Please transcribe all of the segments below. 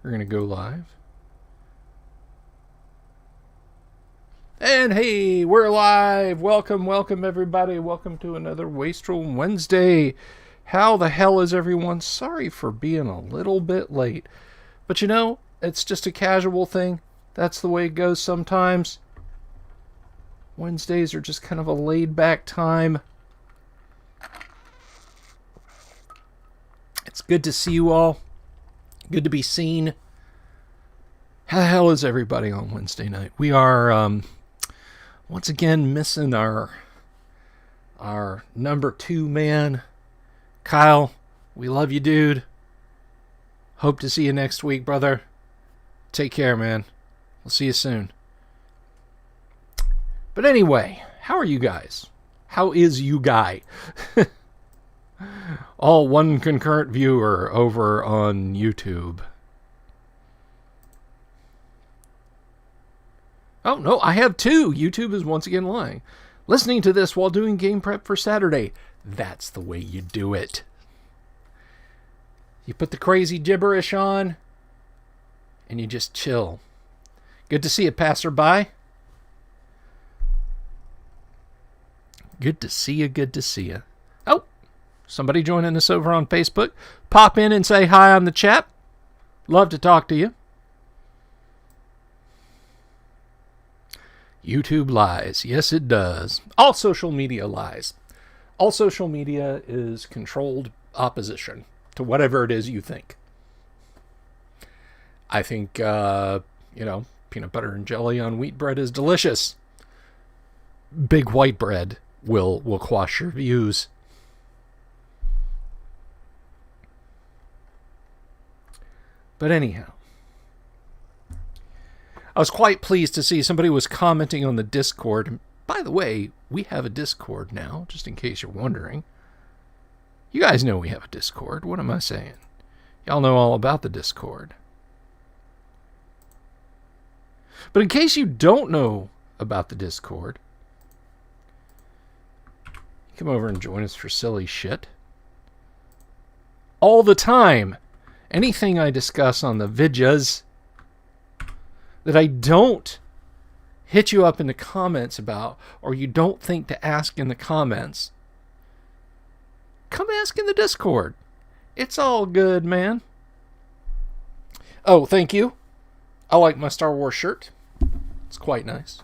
We're going to go live. And hey, we're live. Welcome everybody. Welcome to another Wastrel Wednesday. How the hell is everyone? Sorry for being a little bit late. But you know, it's just a casual thing. That's the way it goes sometimes. Wednesdays are just kind of a laid back time. It's good to see you all. Good to be seen. How the hell is everybody on Wednesday night? We are once again missing our number 2 man, Kyle. We love you, dude. Hope to see you next week, brother. Take care, man. We'll see you soon. But anyway, how are you guys? How is you guy? All one concurrent viewer over on YouTube. Oh, no, I have 2. YouTube is once again lying. Listening to this while doing game prep for Saturday. That's the way you do it. You put the crazy gibberish on, and you just chill. Good to see you, passerby. Good to see you, good to see you. Oh, somebody joining us over on Facebook. Pop in and say hi on the chat. Love to talk to you. YouTube lies. Yes, it does. All social media lies. All social media is controlled opposition to whatever it is you think. I think, peanut butter and jelly on wheat bread is delicious. Big white bread will quash your views. But anyhow, I was quite pleased to see somebody was commenting on the Discord. By the way, we have a Discord now, just in case you're wondering. You guys know we have a Discord. What am I saying? Y'all know all about the Discord. But in case you don't know about the Discord, come over and join us for silly shit. All the time. Anything I discuss on the vidjas that I don't hit you up in the comments about, or you don't think to ask in the comments, come ask in the Discord. It's all good, man. Oh, thank you. I like my Star Wars shirt. It's quite nice.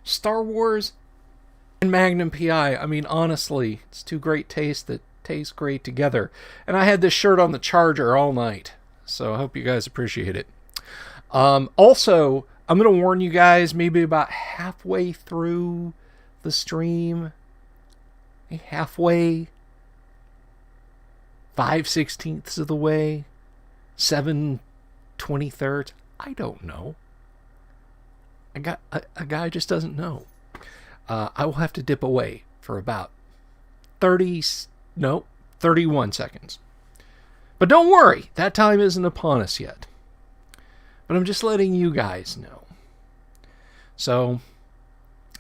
Star Wars and Magnum PI. I mean, honestly, it's 2 great tastes that taste great together. And I had this shirt on the charger all night. So I hope you guys appreciate it. Also, I'm going to warn you guys, maybe about halfway through the stream, halfway, 5/16 of the way, 7/23, I don't know. A guy just doesn't know. I will have to dip away for about 31 seconds. But don't worry, that time isn't upon us yet. But I'm just letting you guys know. So,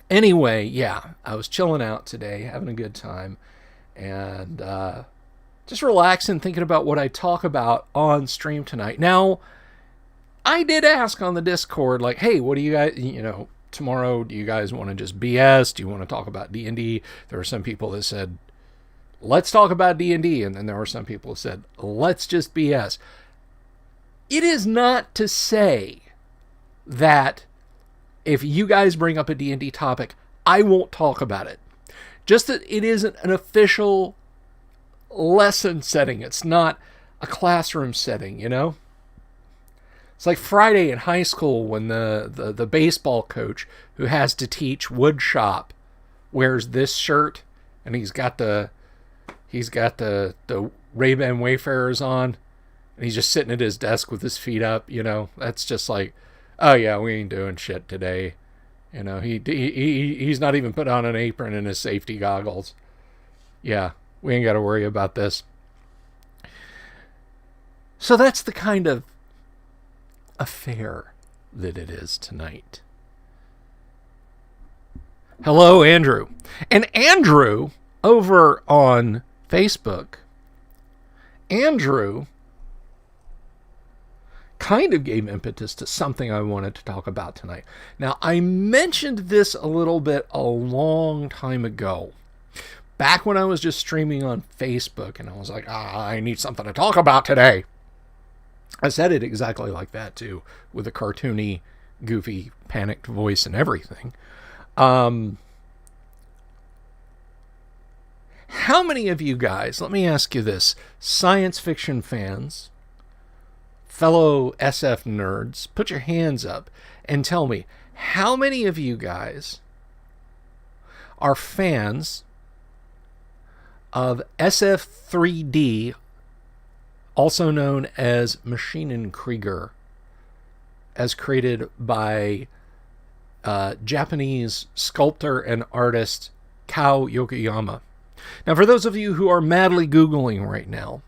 anyway, yeah, I was chilling out today, having a good time, and just relaxing, thinking about what I talk about on stream tonight. Now, I did ask on the Discord, like, hey, what do you guys, tomorrow, do you guys want to just BS? Do you want to talk about D&D? There were some people that said, let's talk about D&D. And then there were some people who said, let's just BS. It is not to say that if you guys bring up a D&D topic, I won't talk about it. Just that it isn't an official lesson setting. It's not a classroom setting, It's like Friday in high school when the baseball coach who has to teach wood shop wears this shirt and he's got the Ray-Ban Wayfarers on and he's just sitting at his desk with his feet up, That's just like, oh yeah, we ain't doing shit today. He's not even put on an apron and his safety goggles. Yeah, we ain't got to worry about this. So that's the kind of affair that it is tonight. Hello, Andrew. And Andrew, over on Facebook, Andrew kind of gave impetus to something I wanted to talk about tonight. Now, I mentioned this a little bit a long time ago, back when I was just streaming on Facebook, and I was like, I need something to talk about today. I said it exactly like that, too, with a cartoony, goofy, panicked voice and everything. How many of you guys, let me ask you this, science fiction fans, fellow SF nerds, put your hands up and tell me, how many of you guys are fans of SF3D, also known as Maschinenkrieger, as created by Japanese sculptor and artist Kao Yokoyama? Now, for those of you who are madly Googling right now,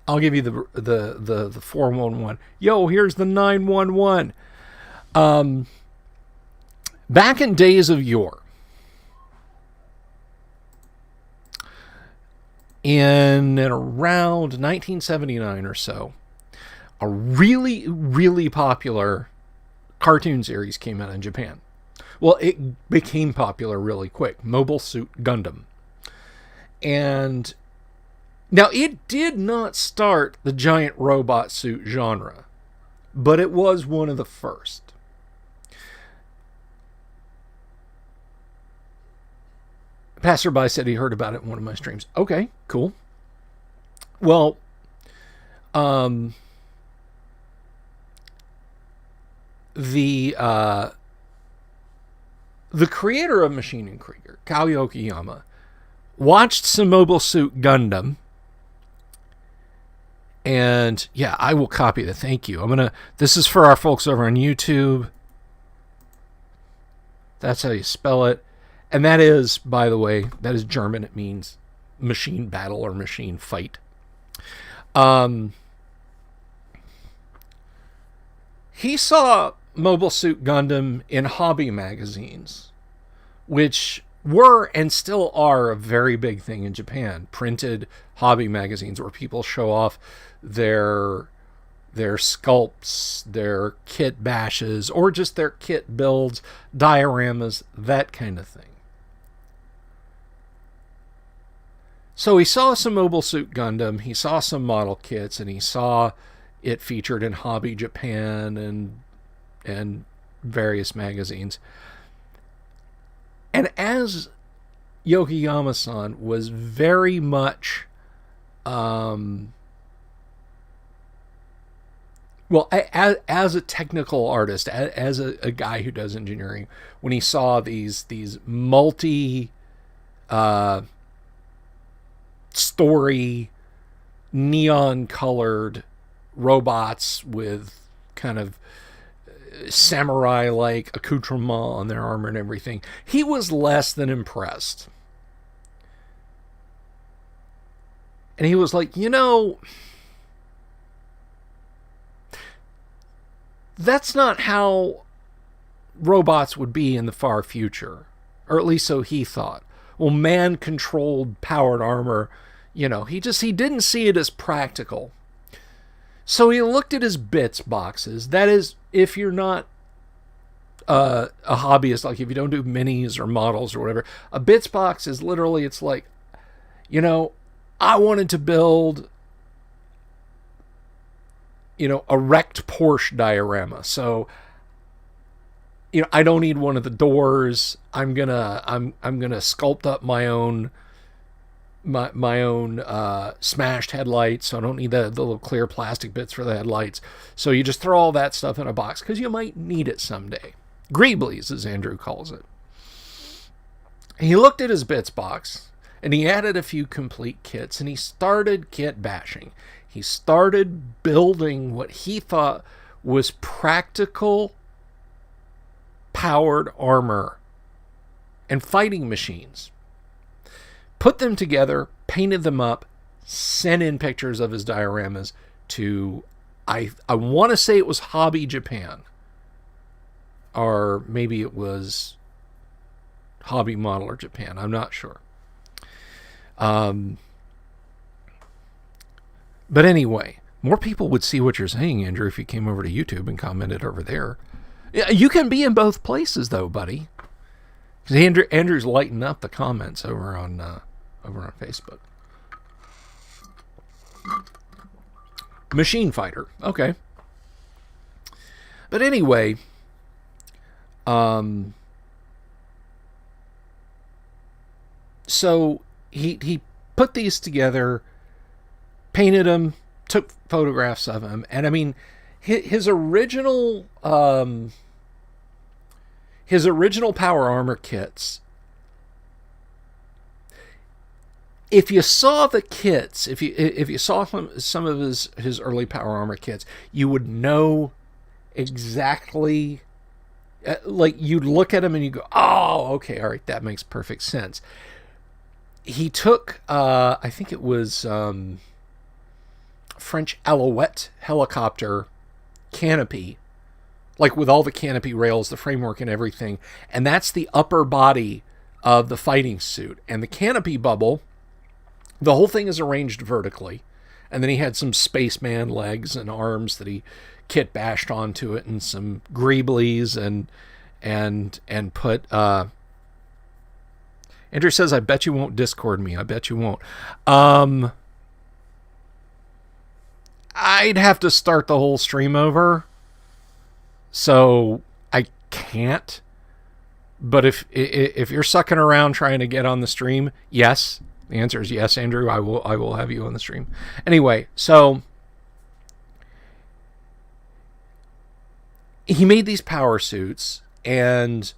I'll give you the 411. Yo, here's the 911. Back in days of yore, in and around 1979 or so, a really, really popular cartoon series came out in Japan. Well, it became popular really quick. Mobile Suit Gundam. And now, it did not start the giant robot suit genre, but it was one of the first. Passerby said he heard about it in one of my streams. Okay, cool. Well, the creator of Maschinenkrieger, Kao Yokoyama, watched some Mobile Suit Gundam. And yeah, I will copy that. Thank you. This is for our folks over on YouTube. That's how you spell it. And that is, by the way, that is German. It means machine battle or machine fight. He saw Mobile Suit Gundam in hobby magazines, which were and still are a very big thing in Japan. Printed hobby magazines where people show off their sculpts, their kit bashes, or just their kit builds, dioramas, that kind of thing. So he saw some Mobile Suit Gundam, he saw some model kits, and he saw it featured in Hobby Japan and various magazines. And as Yokoyama-san was very much, as a technical artist, as a guy who does engineering, when he saw these multi story neon colored robots with kind of samurai-like accoutrement on their armor and everything, he was less than impressed. And he was like, that's not how robots would be in the far future. Or at least so he thought. Well, man-controlled powered armor, he didn't see it as practical. So he looked at his bits boxes. That is, if you're not a hobbyist, like if you don't do minis or models or whatever, a bits box is literally, it's like, I wanted to build, a wrecked Porsche diorama. So, I don't need one of the doors. I'm gonna sculpt up my own smashed headlights. So I don't need the little clear plastic bits for the headlights. So you just throw all that stuff in a box because you might need it someday. Greeblies, as Andrew calls it. He looked at his bits box and he added a few complete kits and he started kit bashing. He started building what he thought was practical powered armor and fighting machines. Put them together, painted them up, sent in pictures of his dioramas to, I want to say it was Hobby Japan, or maybe it was Hobby Modeler Japan, I'm not sure. But anyway, more people would see what you're saying, Andrew, if you came over to YouTube and commented over there. You can be in both places, though, buddy. Because Andrew's lighting up the comments over on Facebook. Machine Fighter. Okay. But anyway, so he put these together, painted them, took photographs of them, and I mean, his original power armor kits. If you saw the kits, if you saw some of his early power armor kits, you would know exactly. Like, you'd look at him and you go, "Oh, okay, all right, that makes perfect sense." He took, I think it was French Alouette helicopter canopy, like with all the canopy rails, the framework and everything, and that's the upper body of the fighting suit. And the canopy bubble, the whole thing is arranged vertically, and then he had some spaceman legs and arms that he kit bashed onto it, and some greeblies and put. Andrew says, "I bet you won't Discord me. I bet you won't." I'd have to start the whole stream over, so I can't. But if you're sucking around trying to get on the stream, yes, the answer is yes, Andrew. I will have you on the stream. Anyway, so he made these power suits, and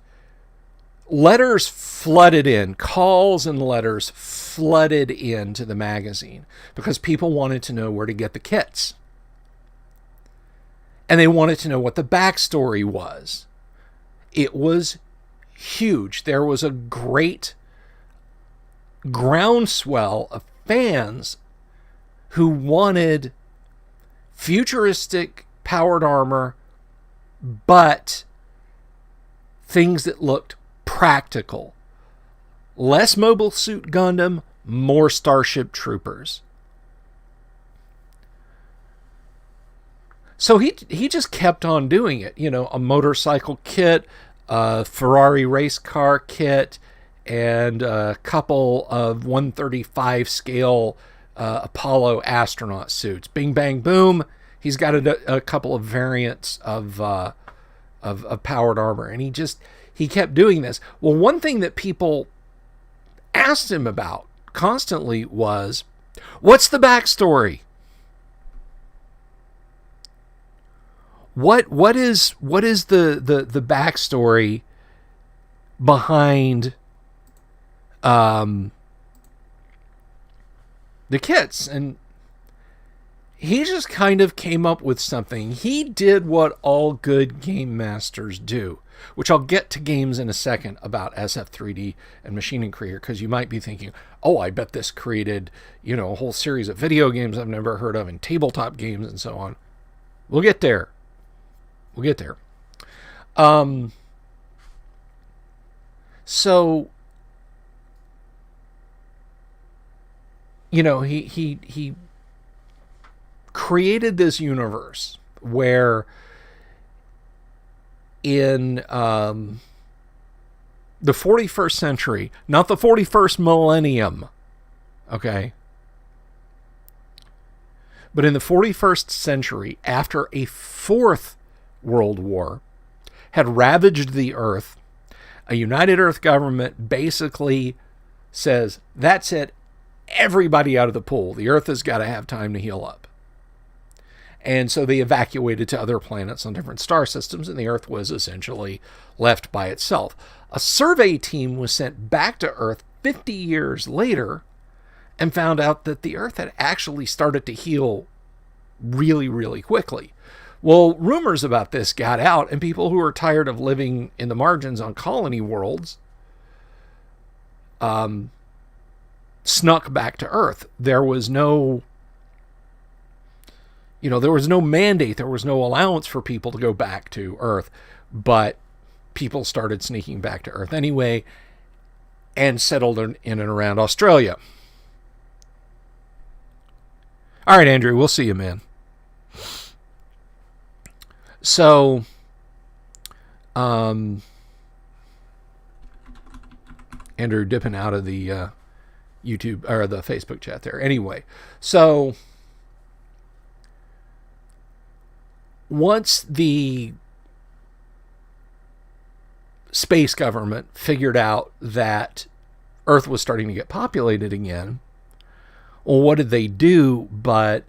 letters flooded in, calls and letters flooded into the magazine because people wanted to know where to get the kits. And they wanted to know what the backstory was. It was huge. There was a great groundswell of fans who wanted futuristic powered armor, but things that looked practical. Less Mobile Suit Gundam, more Starship Troopers. So he just kept on doing it. You know, a motorcycle kit, a Ferrari race car kit, and a couple of 135 scale Apollo astronaut suits. Bing, bang, boom. He's got a couple of variants of powered armor, and he kept doing this. Well, one thing that people asked him about constantly was, what's the backstory? What is the backstory behind the kits? And he just kind of came up with something. He did what all good game masters do, which I'll get to games in a second about SF3D and Machining Creator, because you might be thinking, oh, I bet this created, a whole series of video games I've never heard of and tabletop games and so on. We'll get there. So, he created this universe where in the 41st century, not the 41st millennium, okay? But in the 41st century, after a fourth World War had ravaged the Earth, a United Earth government basically says, that's it, everybody out of the pool. The Earth has got to have time to heal up. And so they evacuated to other planets on different star systems, and the Earth was essentially left by itself. A survey team was sent back to Earth 50 years later and found out that the Earth had actually started to heal really, really quickly. Well, rumors about this got out, and people who were tired of living in the margins on colony worlds snuck back to Earth. There was no mandate, there was no allowance for people to go back to Earth, but people started sneaking back to Earth anyway and settled in and around Australia. All right, Andrew, we'll see you, man. So, Andrew dipping out of the YouTube or the Facebook chat there. Anyway, so once the space government figured out that Earth was starting to get populated again, well, what did they do but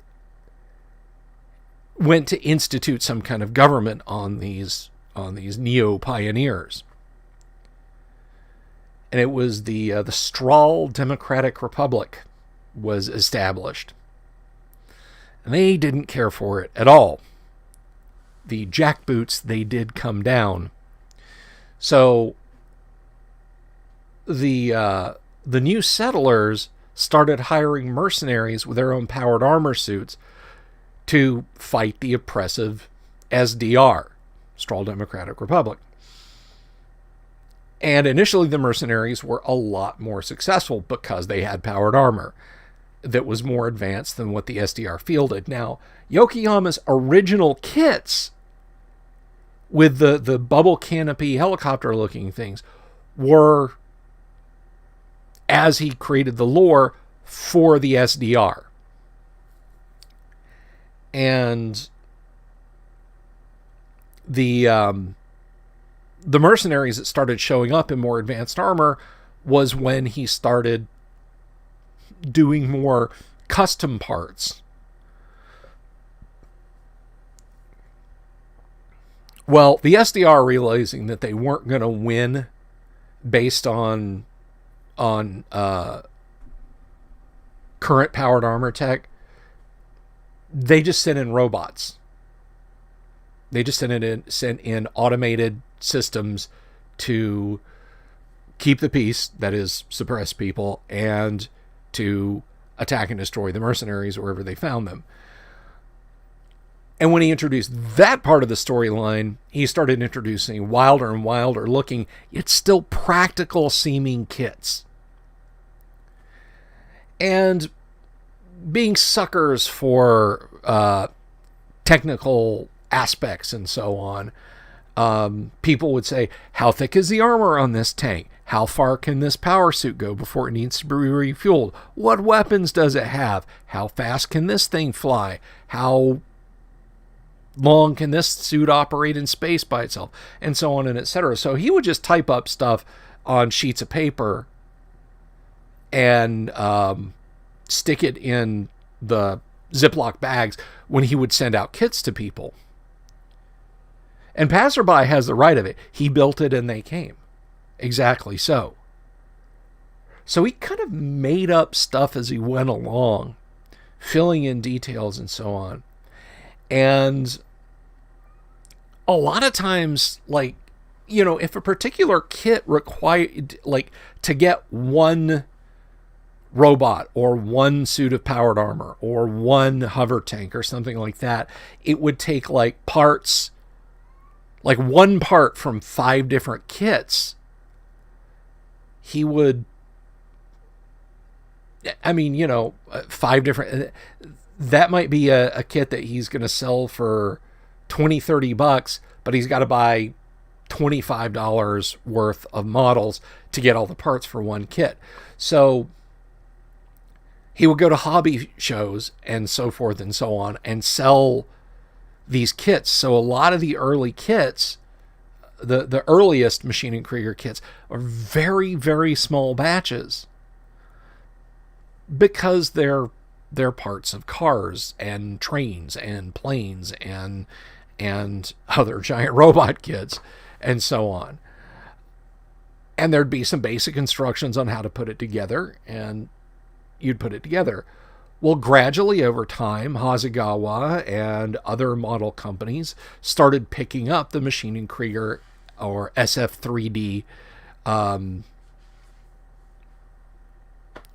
went to institute some kind of government on these neo-pioneers. And it was the Wastrel Democratic Republic was established. And they didn't care for it at all. The jackboots, they did come down. So the new settlers started hiring mercenaries with their own powered armor suits to fight the oppressive SDR, Wastrel Democratic Republic. And initially the mercenaries were a lot more successful because they had powered armor that was more advanced than what the SDR fielded. Now, Yokoyama's original kits with the bubble canopy helicopter looking things were, as he created the lore, for the SDR. And the mercenaries that started showing up in more advanced armor was when he started doing more custom parts. Well, the SDR, realizing that they weren't going to win based on current powered armor tech, they just sent in robots. They just sent in automated systems to keep the peace, that is, suppress people, and to attack and destroy the mercenaries wherever they found them. And when he introduced that part of the storyline, he started introducing wilder and wilder looking, yet still practical seeming kits. And being suckers for technical aspects and so on, people would say, how thick is the armor on this tank? How far can this power suit go before it needs to be refueled? What weapons does it have? How fast can this thing fly? How long can this suit operate in space by itself? And so on and etc. So he would just type up stuff on sheets of paper and stick it in the Ziploc bags when he would send out kits to people. And Passerby has the right of it. He built it and they came. Exactly so. So he kind of made up stuff as he went along, filling in details and so on. And a lot of times, like, you know, if a particular kit required, like, to get one robot or one suit of powered armor or one hover tank or something like that, it would take like parts, like one part from 5 different kits. He would, I mean, you know, 5 different, that might be a kit that he's going to sell for $20-$30, but he's got to buy $25 worth of models to get all the parts for one kit. So he would go to hobby shows and so forth and so on and sell these kits. So a lot of the early kits, the earliest Machine and Krieger kits, are very, very small batches because they're parts of cars and trains and planes and other giant robot kits and so on. And there'd be some basic instructions on how to put it together, and you'd put it together. Well, gradually over time, Hasegawa and other model companies started picking up the Machine and Krieger or SF3D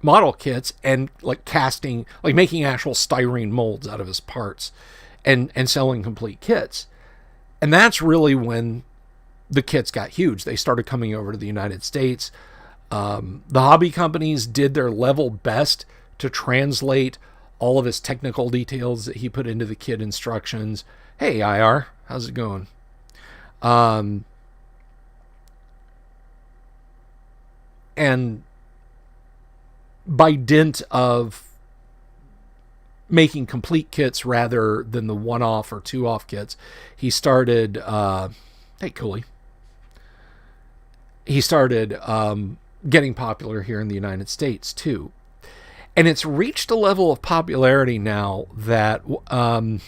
model kits and like casting, like making actual styrene molds out of his parts and selling complete kits. And that's really when the kits got huge. They started coming over to the United States. The hobby companies did their level best to translate all of his technical details that he put into the kit instructions. Hey, IR, how's it going? And by dint of making complete kits rather than the one-off or two-off kits, he started, hey, Cooley. He started getting popular here in the United States, too. And it's reached a level of popularity now that when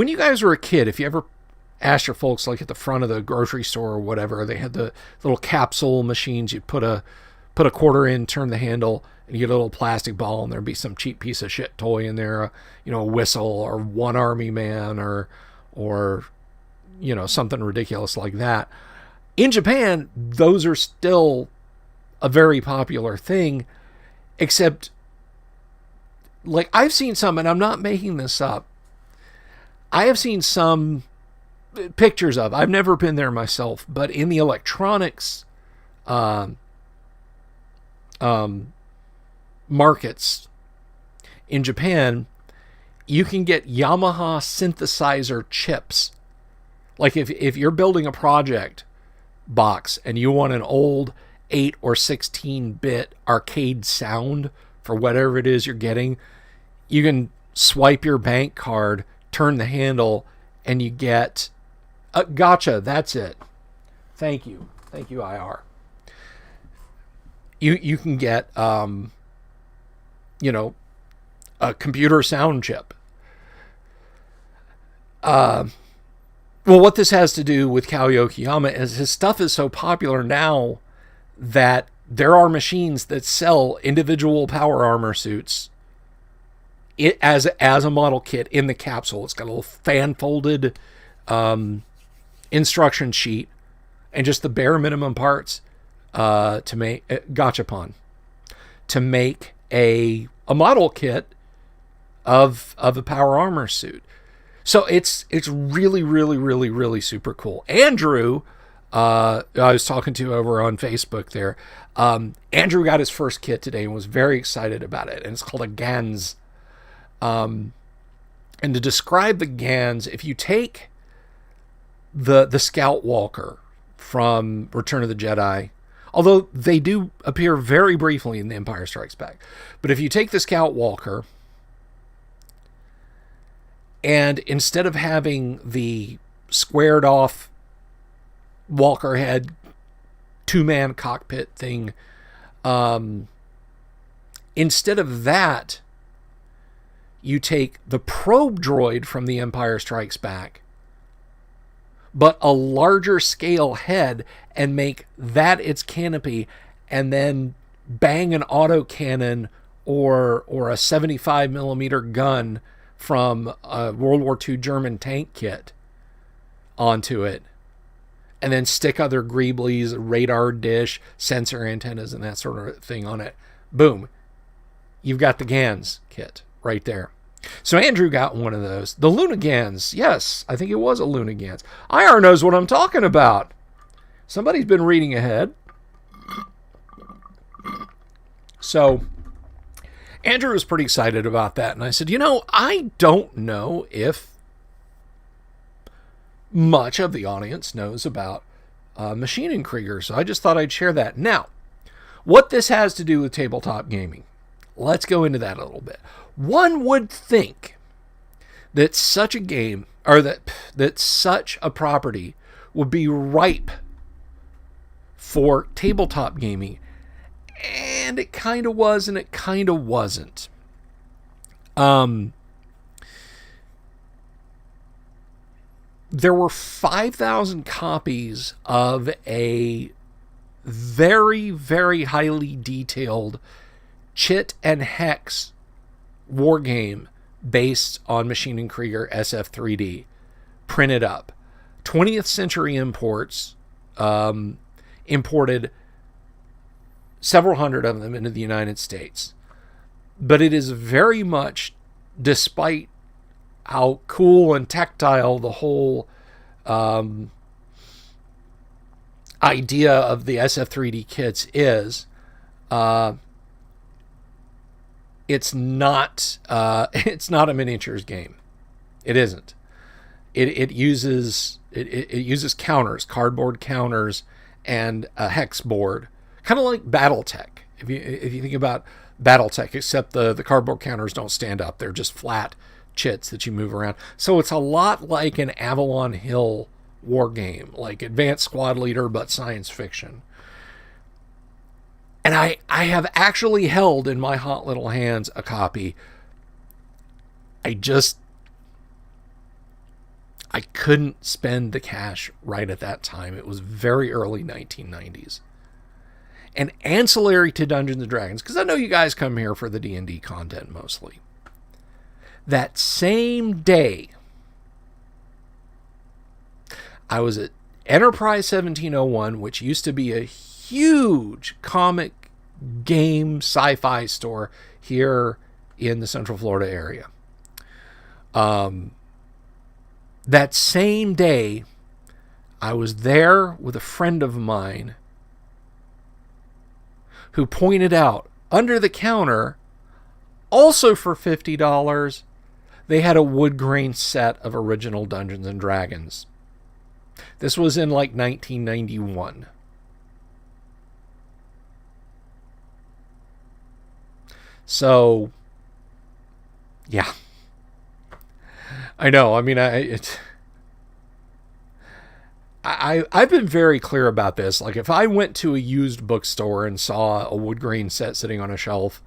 you guys were a kid, if you ever asked your folks, like at the front of the grocery store or whatever, they had the little capsule machines. You'd put a quarter in, turn the handle, and you get a little plastic ball, and there'd be some cheap piece of shit toy in there, a whistle or one army man or something ridiculous like that. In Japan, those are still a very popular thing, except, like, I've seen some, and I'm not making this up, I have seen some pictures of, I've never been there myself, but in the electronics markets in Japan, you can get Yamaha synthesizer chips. Like if you're building a project box and you want an old 8 or 16-bit arcade sound for whatever it is you're getting, you can swipe your bank card, turn the handle, and you get gotcha, that's it. Thank you, IR. You can get a computer sound chip. Well, what this has to do with Kao Yokiyama is his stuff is so popular now that there are machines that sell individual power armor suits as a model kit in the capsule. It's got a little fan-folded instruction sheet and just the bare minimum parts to make gachapon, to make a model kit of a power armor suit. So it's really, really, really, really super cool. Andrew, I was talking to over on Facebook there. Andrew got his first kit today and was very excited about it. And it's called a Gans. And to describe the Gans, if you take the Scout Walker from Return of the Jedi, although they do appear very briefly in The Empire Strikes Back, but if you take the Scout Walker, and instead of having the squared off Walker head 2-man cockpit thing, instead of that, you take the probe droid from The Empire Strikes Back, but a larger scale head, and make that its canopy, and then bang an autocannon or a 75 millimeter gun from a World War II German tank kit onto it, and then stick other greeblies, radar dish, sensor antennas, and that sort of thing on it. Boom. You've got the Gans kit right there. So Andrew got one of those. The Luna Gans. Yes, I think it was a Luna Gans. IR knows what I'm talking about. Somebody's been reading ahead. So Andrew was pretty excited about that. And I said, I don't know if much of the audience knows about Maschinen Krieger. So I just thought I'd share that. Now, what this has to do with tabletop gaming, let's go into that a little bit. One would think that such a game, or that such a property would be ripe for tabletop gaming. And it kind of was, and it kind of wasn't. There were 5,000 copies of a very, very highly detailed Chit and Hex war game based on Maschinen Krieger SF3D printed up. 20th century imports imported several hundred of them into the United States. But it is very much, despite how cool and tactile the whole idea of the SF3D kits is, it's not a miniatures game. It isn't. It uses counters, cardboard counters, and a hex board, kind of like BattleTech. If you think about BattleTech, except the cardboard counters don't stand up; they're just flat chits that you move around. So it's a lot like an Avalon Hill war game, like Advanced Squad Leader, but science fiction. And I have actually held in my hot little hands a copy. I couldn't spend the cash right at that time. It was very early 1990s. And ancillary to Dungeons & Dragons, because I know you guys come here for the D&D content mostly. That same day, I was at Enterprise 1701, which used to be a huge comic game sci-fi store here in the Central Florida area. That same day, I was there with a friend of mine who pointed out under the counter, also for $50, they had a wood grain set of original Dungeons and Dragons. This was in like 1991. So, yeah. I know. I mean, I've been very clear about this. Like, if I went to a used bookstore and saw a wood grain set sitting on a shelf,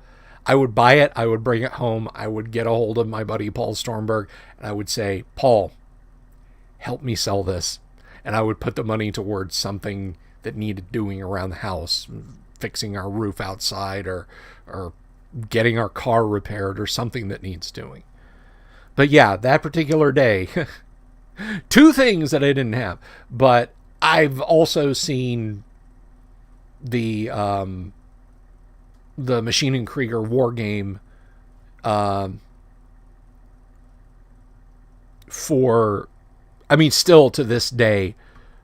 I would buy it. I would bring it home. I would get a hold of my buddy Paul Stormberg, and I would say, Paul, help me sell this. And I would put the money towards something that needed doing around the house, fixing our roof outside, or getting our car repaired, or something that needs doing. But yeah, that particular day, two things that I didn't have. But I've also seen the Machine and Krieger war game still to this day,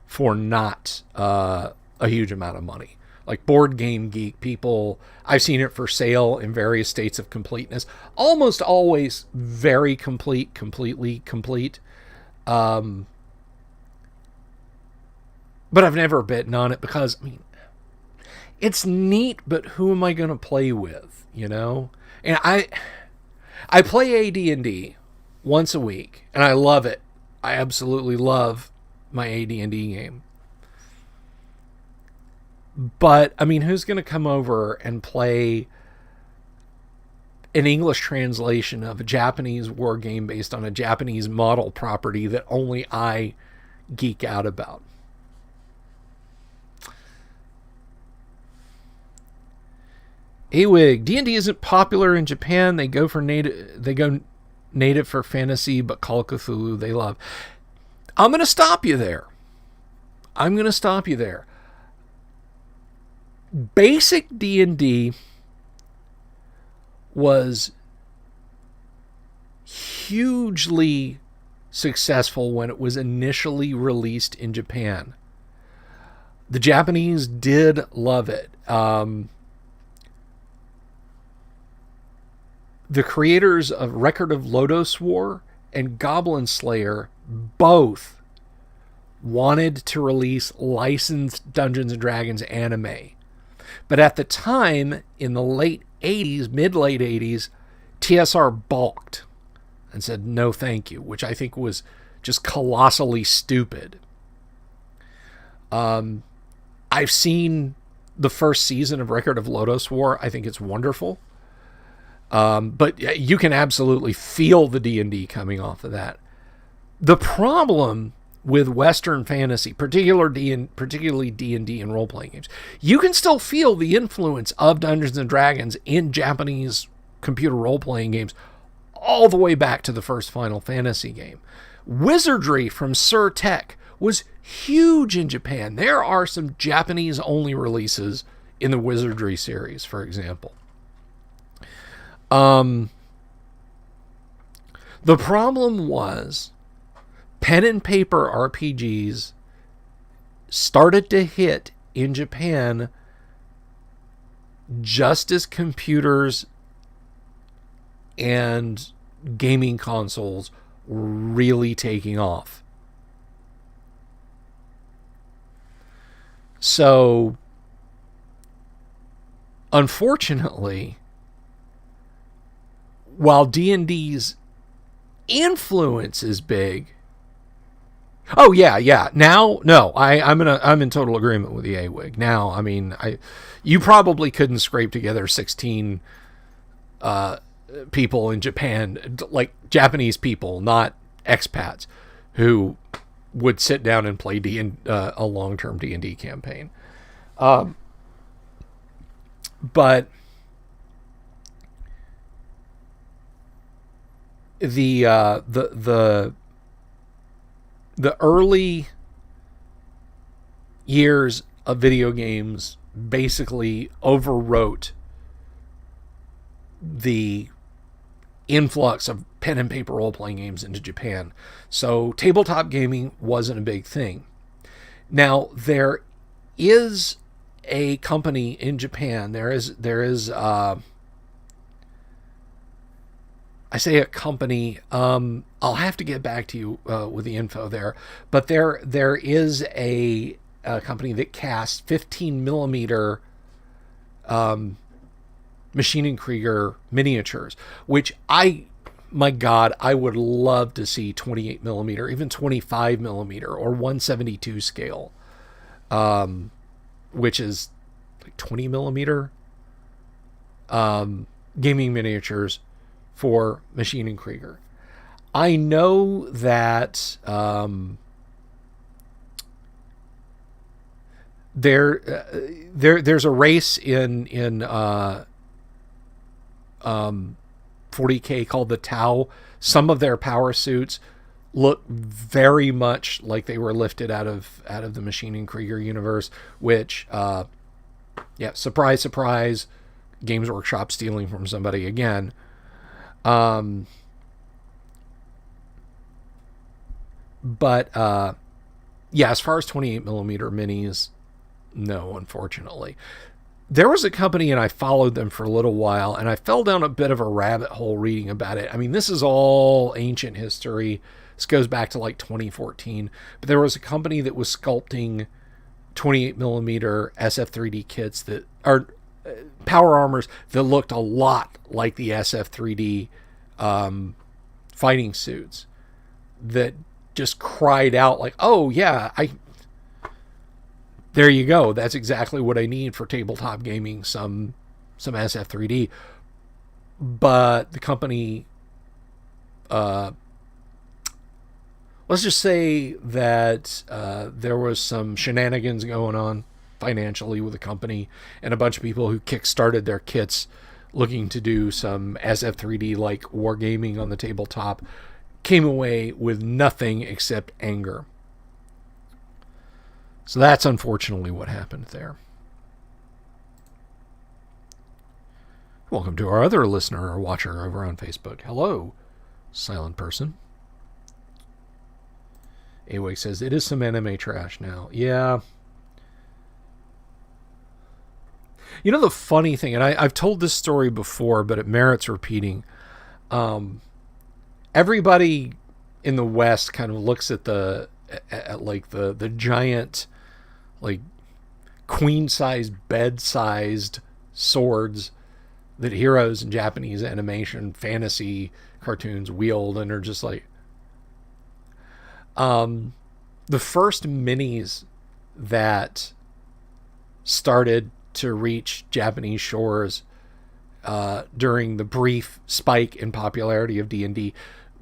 for not a huge amount of money. Like Board Game Geek people, I've seen it for sale in various states of completeness. Almost always very completely complete. But I've never bitten on it because, I mean, it's neat, but who am I going to play with, you know? And I play AD&D once a week, and I love it. I absolutely love my AD&D game. But, I mean, who's going to come over and play an English translation of a Japanese war game based on a Japanese model property that only I geek out about? Awig, D&D isn't popular in Japan. They go native for fantasy, but Call of Cthulhu they love. I'm going to stop you there. Basic D&D was hugely successful when it was initially released in Japan. The Japanese did love it. The creators of Record of Lodoss War and Goblin Slayer both wanted to release licensed Dungeons & Dragons anime. But at the time, in the late 80s, mid-late 80s, TSR balked and said no thank you, which I think was just colossally stupid. I've seen the first season of Record of Lodoss War. I think it's wonderful. But you can absolutely feel the D&D coming off of that. The problem with Western fantasy, particularly D&D and role-playing games, you can still feel the influence of Dungeons & Dragons in Japanese computer role-playing games all the way back to the first Final Fantasy game. Wizardry from Sir Tech was huge in Japan. There are some Japanese-only releases in the Wizardry series, for example. The problem was pen and paper RPGs started to hit in Japan just as computers and gaming consoles really taking off. So, unfortunately, while D&D's influence is big. Oh yeah. Now, no, I'm in total agreement with the AWIG. Now, I mean, you probably couldn't scrape together 16 people in Japan, like Japanese people, not expats, who would sit down and play a long-term D&D campaign. But the early years of video games basically overwrote the influx of pen and paper role-playing games into Japan. So tabletop gaming wasn't a big thing. Now, there is a company in Japan. There is I say a company. I'll have to get back to you with the info there. But there is a company that casts 15 millimeter Machine and Krieger miniatures, which my God, I would love to see 28 millimeter, even 25 millimeter, or 172 scale, which is like 20 millimeter gaming miniatures for Machine and Krieger. I know that there's a race in 40K called the Tau. Some of their power suits look very much like they were lifted out of the Machine and Krieger universe, which surprise, surprise, Games Workshop stealing from somebody again. But as far as 28 millimeter minis, no, unfortunately. There was a company, and I followed them for a little while, and I fell down a bit of a rabbit hole reading about it. I mean, this is all ancient history. This goes back to like 2014. But there was a company that was sculpting 28 millimeter SF3D kits that are power armors that looked a lot like the SF3D fighting suits, that just cried out like, oh yeah, there you go. That's exactly what I need for tabletop gaming, some SF3D. But the company, let's just say that there was some shenanigans going on financially with the company, and a bunch of people who kickstarted their kits looking to do some SF3D like wargaming on the tabletop came away with nothing except anger. So that's unfortunately what happened there. Welcome to our other listener or watcher over on Facebook. Hello, silent person. Awake says, it is some anime trash now. Yeah. You know the funny thing, and I've told this story before, but it merits repeating. Everybody in the West kind of looks at the giant, like queen-sized, bed-sized swords that heroes in Japanese animation fantasy cartoons wield, and are just like, the first minis that started to reach Japanese shores during the brief spike in popularity of D&D,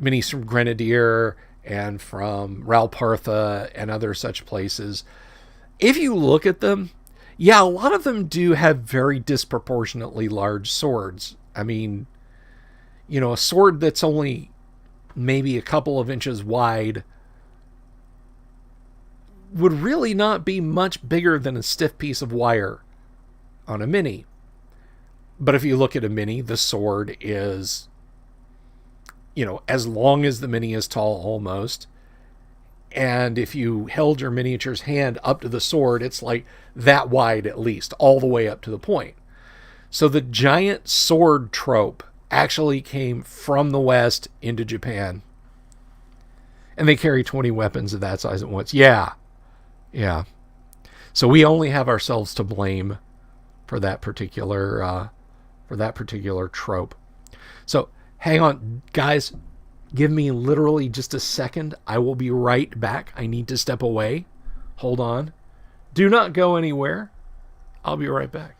minis from Grenadier and from Ralpartha and other such places. If you look at them, a lot of them do have very disproportionately large swords. I mean, a sword that's only maybe a couple of inches wide would really not be much bigger than a stiff piece of wire on a mini. But if you look at a mini, the sword is, as long as the mini is tall almost. And if you held your miniature's hand up to the sword, it's like that wide at least, all the way up to the point. So the giant sword trope actually came from the West into Japan. And they carry 20 weapons of that size at once. Yeah. Yeah. So we only have ourselves to blame for that particular trope. So hang on, guys. Give me literally just a second. I will be right back. I need to step away. Hold on. Do not go anywhere. I'll be right back.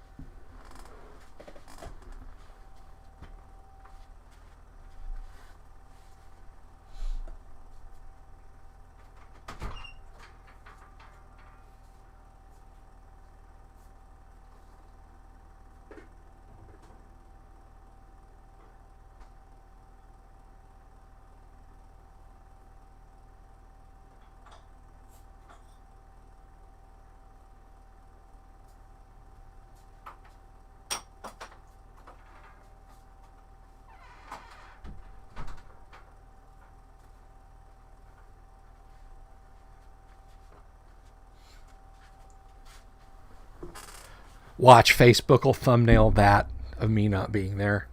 Watch, Facebook will thumbnail that of me not being there.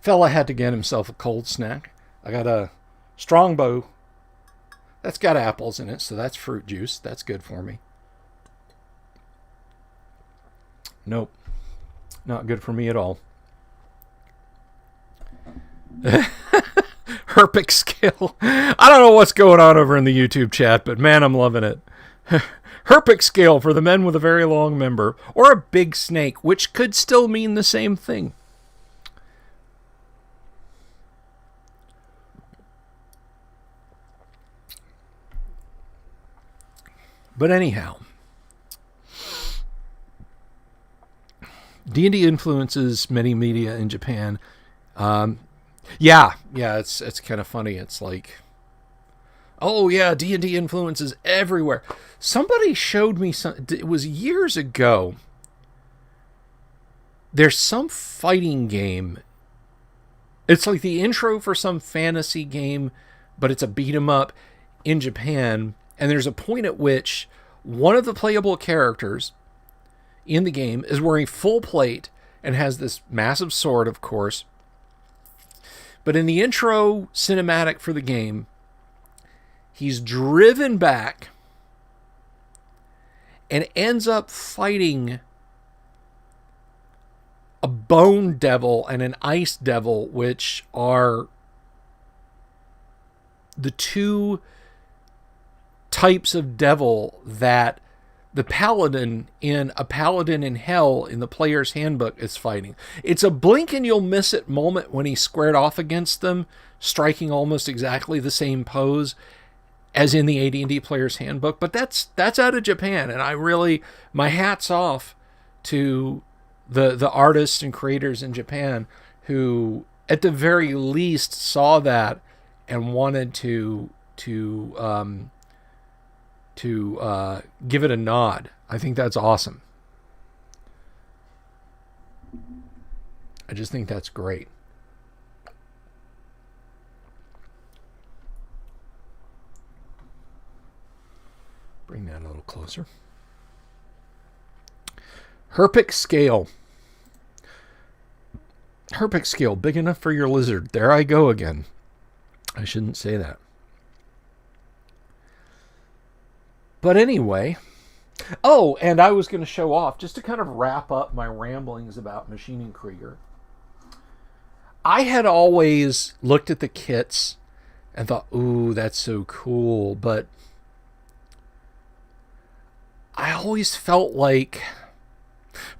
Fella had to get himself a cold snack. I got a Strongbow. That's got apples in it, so that's fruit juice. That's good for me. Nope. Not good for me at all. Herpic scale. I don't know what's going on over in the YouTube chat, but man, I'm loving it. Herpic scale for the men with a very long member, or a big snake, which could still mean the same thing. But anyhow, D&D influences many media in Japan. Yeah, it's kind of funny. It's like, oh yeah, D&D influences everywhere. Somebody showed me some. It was years ago. There's some fighting game. It's like the intro for some fantasy game, but it's a beat 'em up in Japan. And there's a point at which one of the playable characters in the game is wearing full plate and has this massive sword, of course. But in the intro cinematic for the game, he's driven back and ends up fighting a bone devil and an ice devil, which are the two types of devil that the paladin in A Paladin in Hell in the player's handbook is fighting. It's a blink and you'll miss it moment when he squared off against them, striking almost exactly the same pose as in the AD&D player's handbook. But that's out of Japan, and I really, my hat's off to the artists and creators in Japan who, at the very least, saw that and wanted to give it a nod. I think that's awesome. I just think that's great. Bring that a little closer. Herpic scale. Herpic scale, big enough for your lizard. There I go again. I shouldn't say that. But anyway, oh, and I was going to show off, just to kind of wrap up my ramblings about Machining Krieger. I had always looked at the kits and thought, ooh, that's so cool. But I always felt like,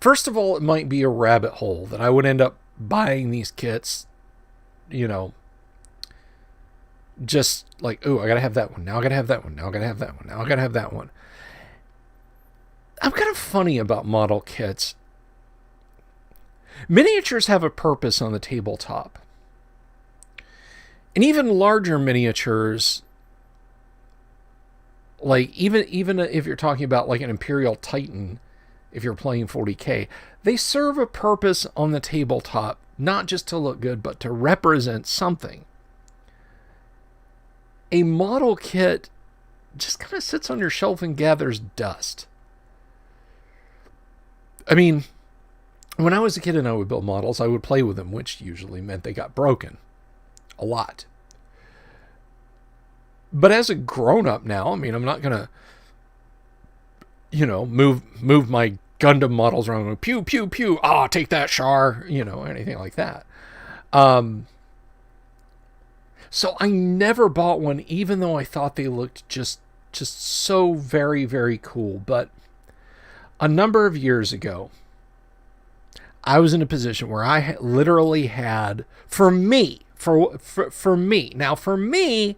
first of all, it might be a rabbit hole that I would end up buying these kits, you know, just like, oh, I gotta have that one. Now I gotta have that one. Now I gotta have that one. Now I gotta have that one. I'm kind of funny about model kits. Miniatures have a purpose on the tabletop. And even larger miniatures, like even if you're talking about like an Imperial Titan, if you're playing 40K, they serve a purpose on the tabletop, not just to look good, but to represent something. A model kit just kind of sits on your shelf and gathers dust. I mean, when I was a kid and I would build models, I would play with them, which usually meant they got broken a lot. But as a grown-up now, I mean, I'm not going to, move my Gundam models around and pew, pew, pew, take that, Char, anything like that. So I never bought one, even though I thought they looked just so very, very cool. But a number of years ago, I was in a position where I literally had, for me, now for me,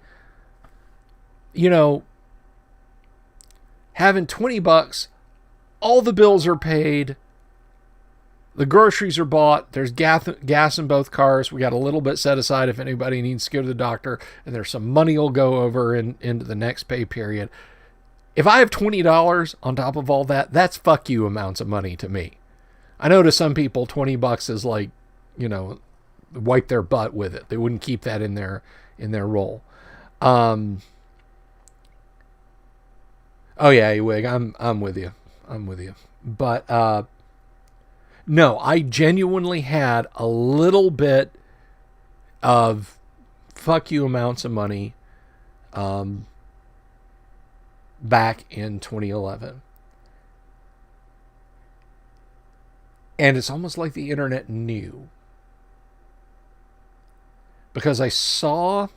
having $20, all the bills are paid, the groceries are bought, there's gas in both cars, we got a little bit set aside if anybody needs to go to the doctor, and there's some money will go over into the next pay period. If I have $20 on top of all that, that's fuck you amounts of money to me. I know to some people $20 is like, wipe their butt with it. They wouldn't keep that in their roll. Oh yeah, Wig, I'm with you. But no, I genuinely had a little bit of fuck you amounts of money back in 2011. And it's almost like the internet knew. Because I saw,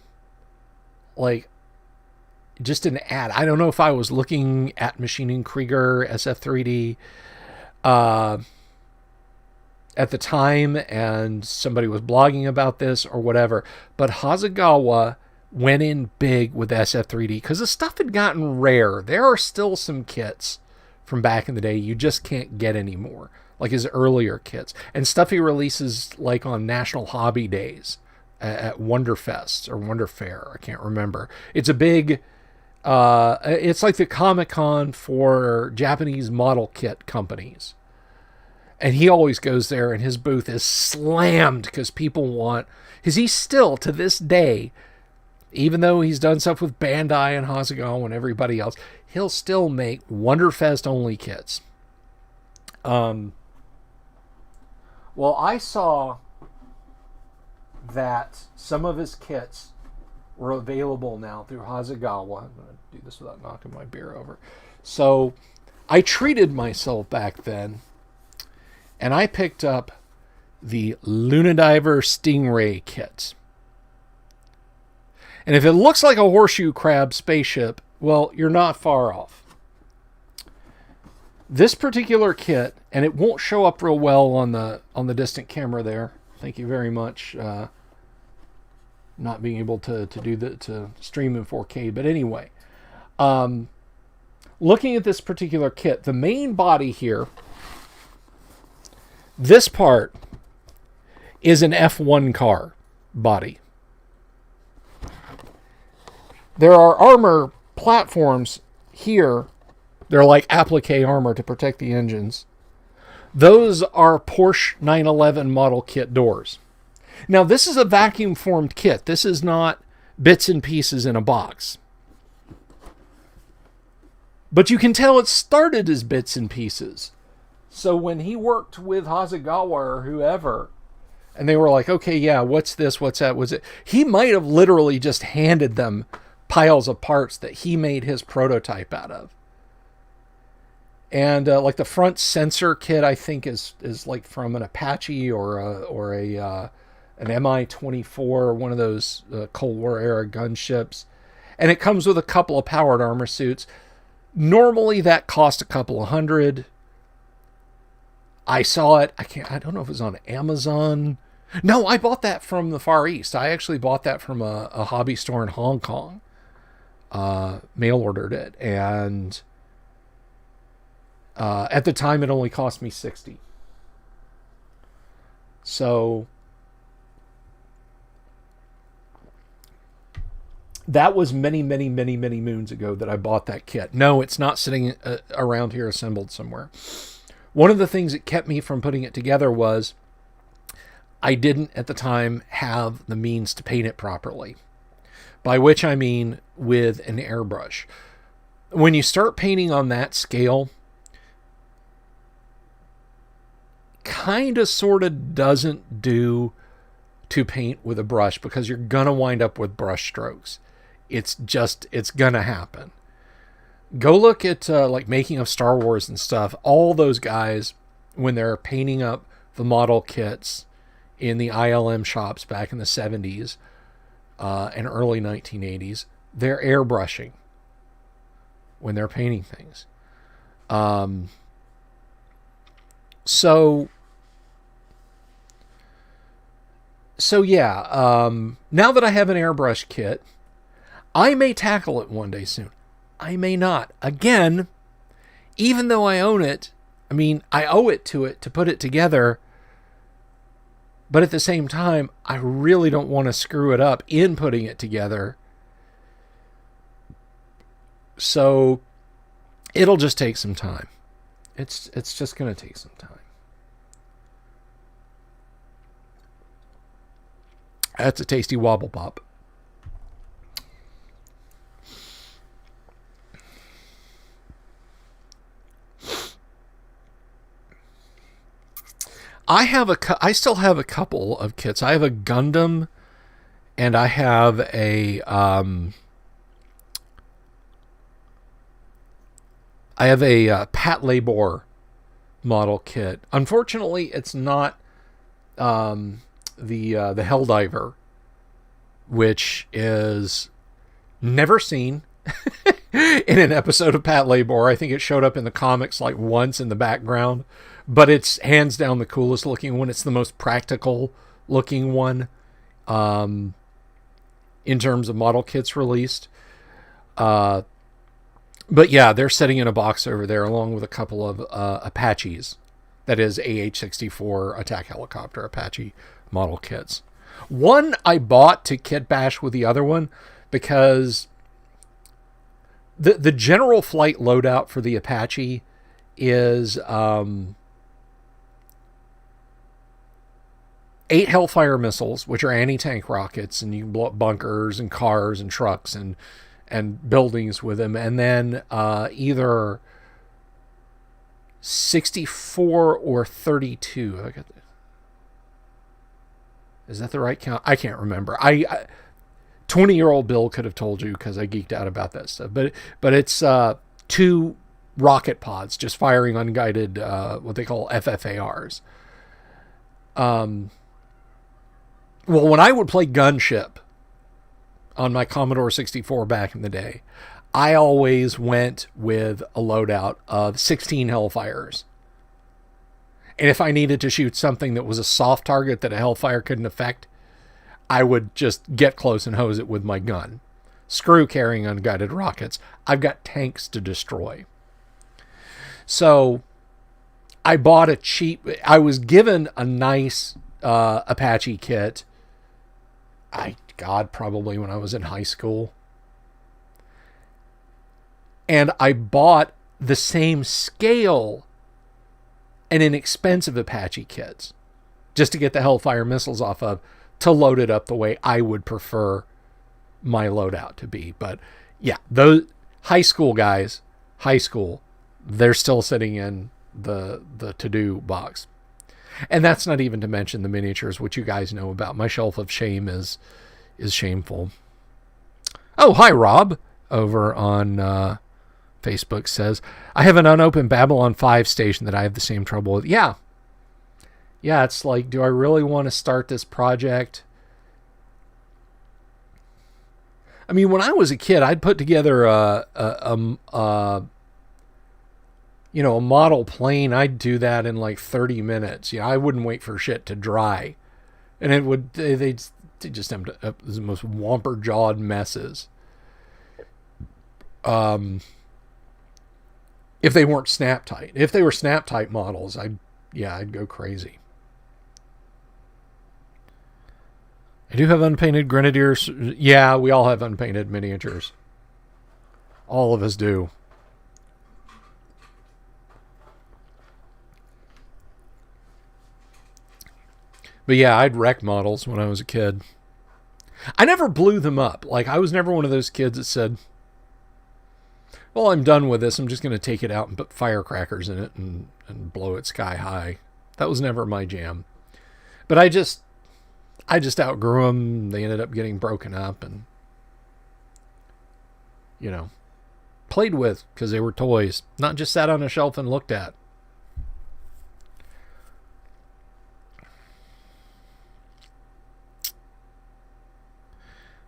just an ad. I don't know if I was looking at Maschinen Krieger SF3D at the time and somebody was blogging about this or whatever. But Hasegawa went in big with SF3D because the stuff had gotten rare. There are still some kits from back in the day you just can't get anymore, like his earlier kits. And stuff he releases like on National Hobby Days at Wonderfest or Wonderfair. I can't remember. It's a big... it's like the Comic-Con for Japanese model kit companies. And he always goes there and his booth is slammed because people want... Because he's still, to this day, even though he's done stuff with Bandai and Hasegawa and everybody else, he'll still make Wonderfest only kits. Well, I saw that some of his kits were available now through Hasegawa. I'm going to do this without knocking my beer over. So I treated myself back then, and I picked up the Lunadiver Stingray kit. And if it looks like a horseshoe crab spaceship, well, you're not far off. This particular kit, and it won't show up real well on the distant camera there. Thank you very much. Not being able to stream in 4K, but anyway, looking at this particular kit, the main body here, this part is an F1 car body. There are armor platforms here. They're like applique armor to protect the engines. Those are Porsche 911 model kit doors. Now, this is a vacuum formed kit. This is not bits and pieces in a box. But you can tell it started as bits and pieces. So when he worked with Hasegawa or whoever, and they were like, okay, yeah, what's this, what's that, what's it? He might have literally just handed them piles of parts that he made his prototype out of. And like the front sensor kit, I think is like from an Apache or an Mi-24, one of those Cold War era gunships. And it comes with a couple of powered armor suits. Normally that cost a couple of $100. I saw it. I don't know if it was on Amazon. No, I bought that from the Far East. I actually bought that from a hobby store in Hong Kong. Mail ordered it. And at the time it only cost me $60. So that was many, many, many, many moons ago that I bought that kit. No, it's not sitting around here assembled somewhere. One of the things that kept me from putting it together was I didn't at the time have the means to paint it properly. By which I mean with an airbrush. When you start painting on that scale, kind of sort of doesn't do to paint with a brush, because you're going to wind up with brush strokes. It's going to happen. Go look at like making of Star Wars and stuff. All those guys, when they're painting up the model kits in the ILM shops back in the 70s and early 1980s, they're airbrushing when they're painting things. So yeah, now that I have an airbrush kit, I may tackle it one day soon. I may not. Again, even though I own it, I mean, I owe it to put it together. But at the same time, I really don't want to screw it up in putting it together. So it'll just take some time. It's just going to take some time. That's a tasty wobble pop. I still have a couple of kits. I have a Gundam, and I have a Pat Labor model kit. Unfortunately, it's not the Helldiver, which is never seen in an episode of Pat Labor. I think it showed up in the comics like once in the background, but it's hands down the coolest looking one. It's the most practical looking one in terms of model kits released. But yeah, they're sitting in a box over there along with a couple of Apaches. That is AH-64 attack helicopter Apache model kits. One I bought to kit bash with the other one because the general flight loadout for the Apache is 8 Hellfire missiles, which are anti-tank rockets, and you can blow up bunkers and cars and trucks and buildings with them. And then either 64 or 32. I got that. Is that the right count? I can't remember. 20-year-old Bill could have told you because I geeked out about that stuff. But it's 2 rocket pods just firing unguided, what they call FFARs. Well, when I would play Gunship on my Commodore 64 back in the day, I always went with a loadout of 16 Hellfires. And if I needed to shoot something that was a soft target that a Hellfire couldn't affect, I would just get close and hose it with my gun. Screw carrying unguided rockets. I've got tanks to destroy. So I bought I was given a nice Apache kit. Probably when I was in high school. And I bought the same scale and inexpensive Apache kits just to get the Hellfire missiles off of, to load it up the way I would prefer my loadout to be. But yeah, those high school guys, they're still sitting in the to-do box. And that's not even to mention the miniatures, which you guys know about. My shelf of shame is shameful. Oh, hi, Rob, over on Facebook says, I have an unopened Babylon 5 station that I have the same trouble with. Yeah, it's like, do I really want to start this project? I mean, when I was a kid, I'd put together a model plane. I'd do that in like 30 minutes. I wouldn't wait for shit to dry. And they just end up as the most whomper-jawed messes. If they weren't snap tight. If they were snap tight models, I'd go crazy. I do have unpainted Grenadiers. Yeah, we all have unpainted miniatures. All of us do. But yeah, I'd wreck models when I was a kid. I never blew them up. Like, I was never one of those kids that said, well, I'm done with this. I'm just going to take it out and put firecrackers in it and blow it sky high. That was never my jam. But I just outgrew them. They ended up getting broken up and, you know, played with because they were toys, not just sat on a shelf and looked at.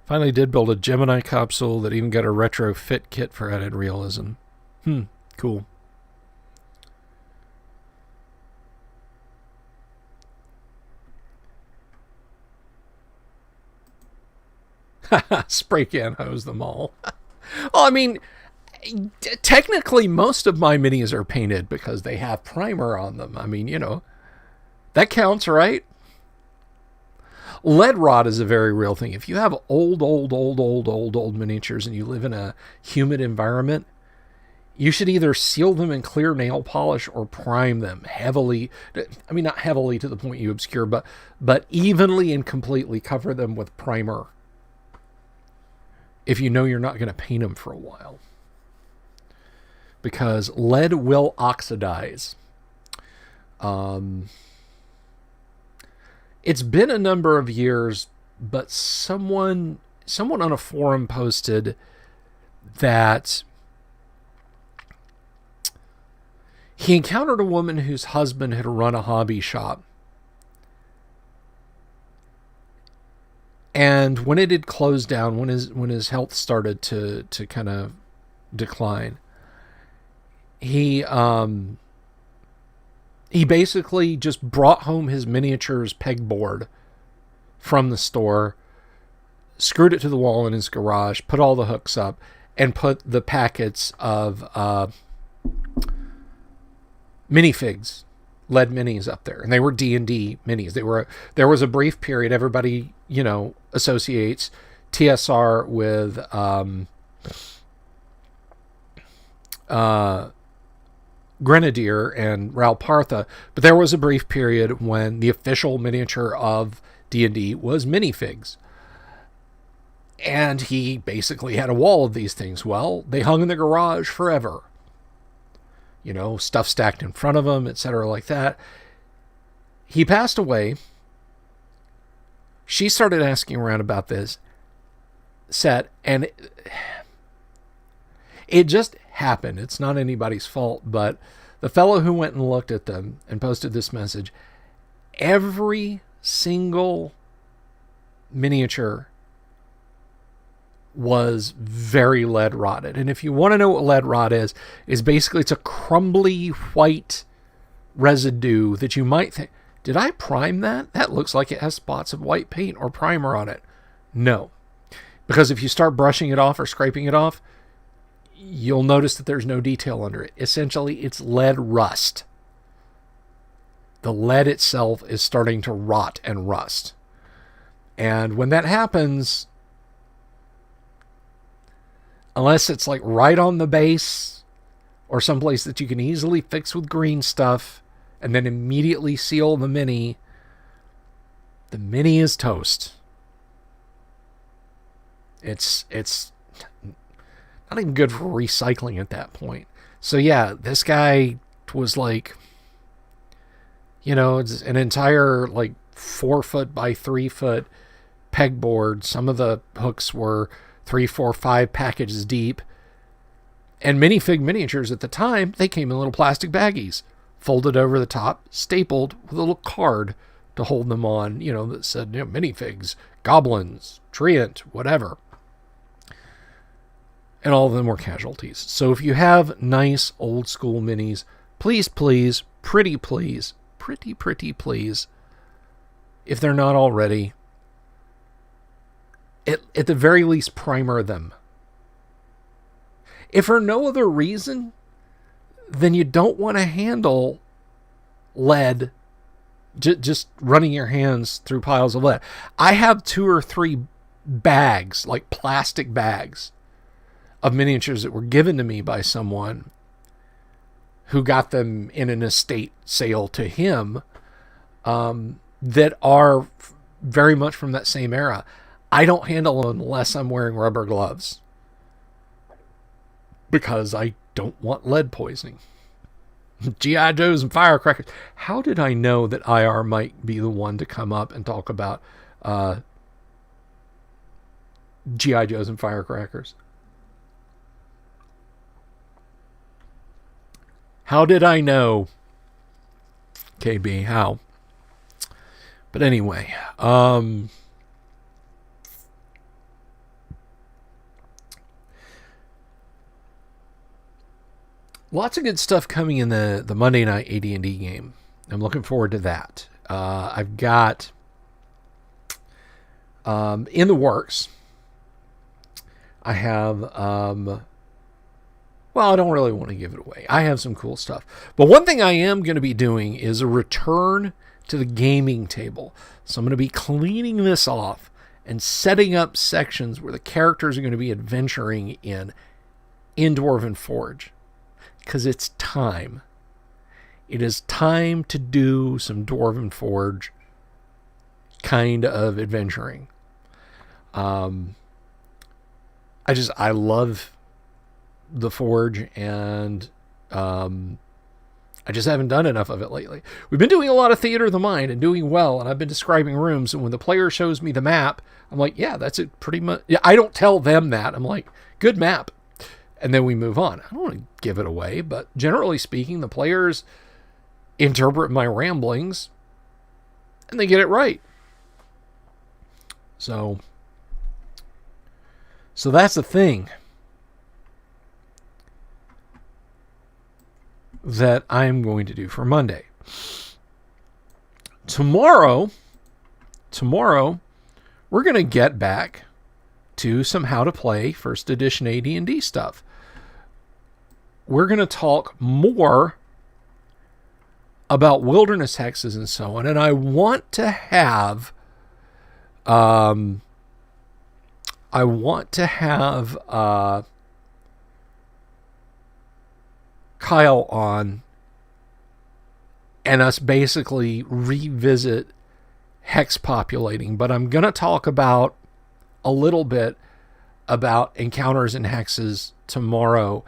Finally did build a Gemini capsule that even got a retrofit kit for added realism. Cool. Spray can hose them all. Well, I mean, technically most of my minis are painted because they have primer on them. I mean, you know, that counts, right? Lead rot is a very real thing. If you have old miniatures and you live in a humid environment, you should either seal them in clear nail polish or prime them heavily. I mean, not heavily to the point you obscure, but evenly and completely cover them with primer if you know you're not going to paint them for a while. Because lead will oxidize. It's been a number of years, but someone on a forum posted that he encountered a woman whose husband had run a hobby shop. And when it had closed down, when his health started to kind of decline, he basically just brought home his miniatures pegboard from the store, screwed it to the wall in his garage, put all the hooks up, and put the packets of minifigs, lead minis up there. And they were D&D minis. There was a brief period, everybody, you know, associates TSR with Grenadier and Ralpartha, but there was a brief period when the official miniature of D&D was minifigs. And he basically had a wall of these things. Well, they hung in the garage forever. You know, stuff stacked in front of him, etc. like that. He passed away. She started asking around about this set, and it just happened. It's not anybody's fault, but the fellow who went and looked at them and posted this message, every single miniature was very lead rotted. And if you want to know what lead rot is basically it's a crumbly white residue that you might think, did I prime that? That looks like it has spots of white paint or primer on it. No. Because if you start brushing it off or scraping it off, you'll notice that there's no detail under it. Essentially, it's lead rust. The lead itself is starting to rot and rust. And when that happens, unless it's like right on the base or someplace that you can easily fix with green stuff and then immediately seal the mini is toast. It's not even good for recycling at that point. So yeah, this guy was like, you know, it's an entire like 4 foot by 3 foot pegboard. Some of the hooks were 3, 4, 5 packages deep. And minifig miniatures at the time, they came in little plastic baggies, folded over the top, stapled with a little card to hold them on, you know, that said, you know, minifigs, goblins, treant, whatever. And all of them were casualties. So if you have nice old school minis, please, pretty please, if they're not already, at the very least, primer them. If for no other reason, then you don't want to handle lead, just running your hands through piles of lead. I have 2 or 3 bags, like plastic bags, of miniatures that were given to me by someone who got them in an estate sale to him, that are very much from that same era. I don't handle them unless I'm wearing rubber gloves, because I don't want lead poisoning. G.I. Joes and firecrackers. How did I know that IR might be the one to come up and talk about G.I. Joes and firecrackers? How did I know? KB, how? But anyway, lots of good stuff coming in the Monday night AD&D game. I'm looking forward to that. I've got in the works. I have well, I don't really want to give it away. I have some cool stuff. But one thing I am going to be doing is a return to the gaming table. So I'm going to be cleaning this off and setting up sections where the characters are going to be adventuring in Dwarven Forge. Because it's time. It is time to do some Dwarven Forge kind of adventuring. I love the Forge, and I just haven't done enough of it lately. We've been doing a lot of theater of the mind and doing well, and I've been describing rooms, and when the player shows me the map, I'm like, yeah, that's it pretty much. Yeah, I don't tell them that. I'm like, good map. And then we move on. I don't want to give it away, but generally speaking, the players interpret my ramblings, and they get it right. So that's the thing that I'm going to do for Monday. Tomorrow, we're going to get back to some how to play first edition AD&D stuff. We're going to talk more about wilderness hexes and so on, and I want to have Kyle on and us basically revisit hex populating, but I'm going to talk about a little bit about encounters and hexes tomorrow,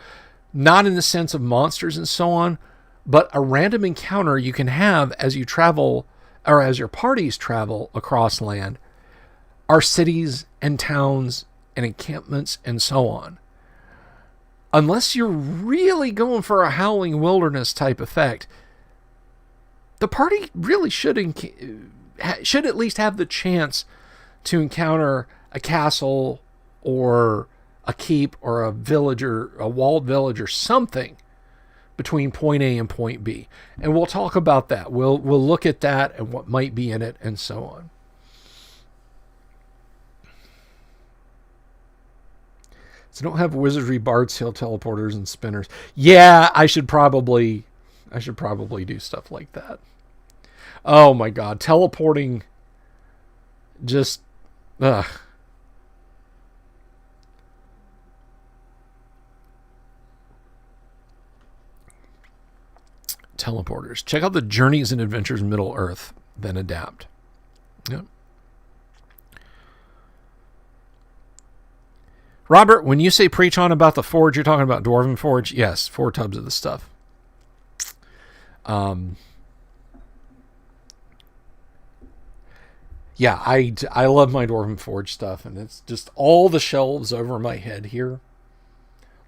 not in the sense of monsters and so on, but a random encounter you can have as you travel, or as your parties travel across land, are cities and towns and encampments and so on. Unless you're really going for a howling wilderness type effect, the party really should at least have the chance to encounter a castle or a keep or a village or a walled village or something between point A and point B. And we'll talk about that. We'll look at that and what might be in it and so on. So don't have wizardry, Bard's Hill, teleporters, and spinners. Yeah, I should probably do stuff like that. Oh my god, teleporting just ugh. Teleporters. Check out the Journeys and Adventures Middle Earth, then adapt. Yep. Robert, when you say preach on about the Forge, you're talking about Dwarven Forge? Yes, 4 tubs of the stuff. Yeah, I love my Dwarven Forge stuff, and it's just all the shelves over my head here.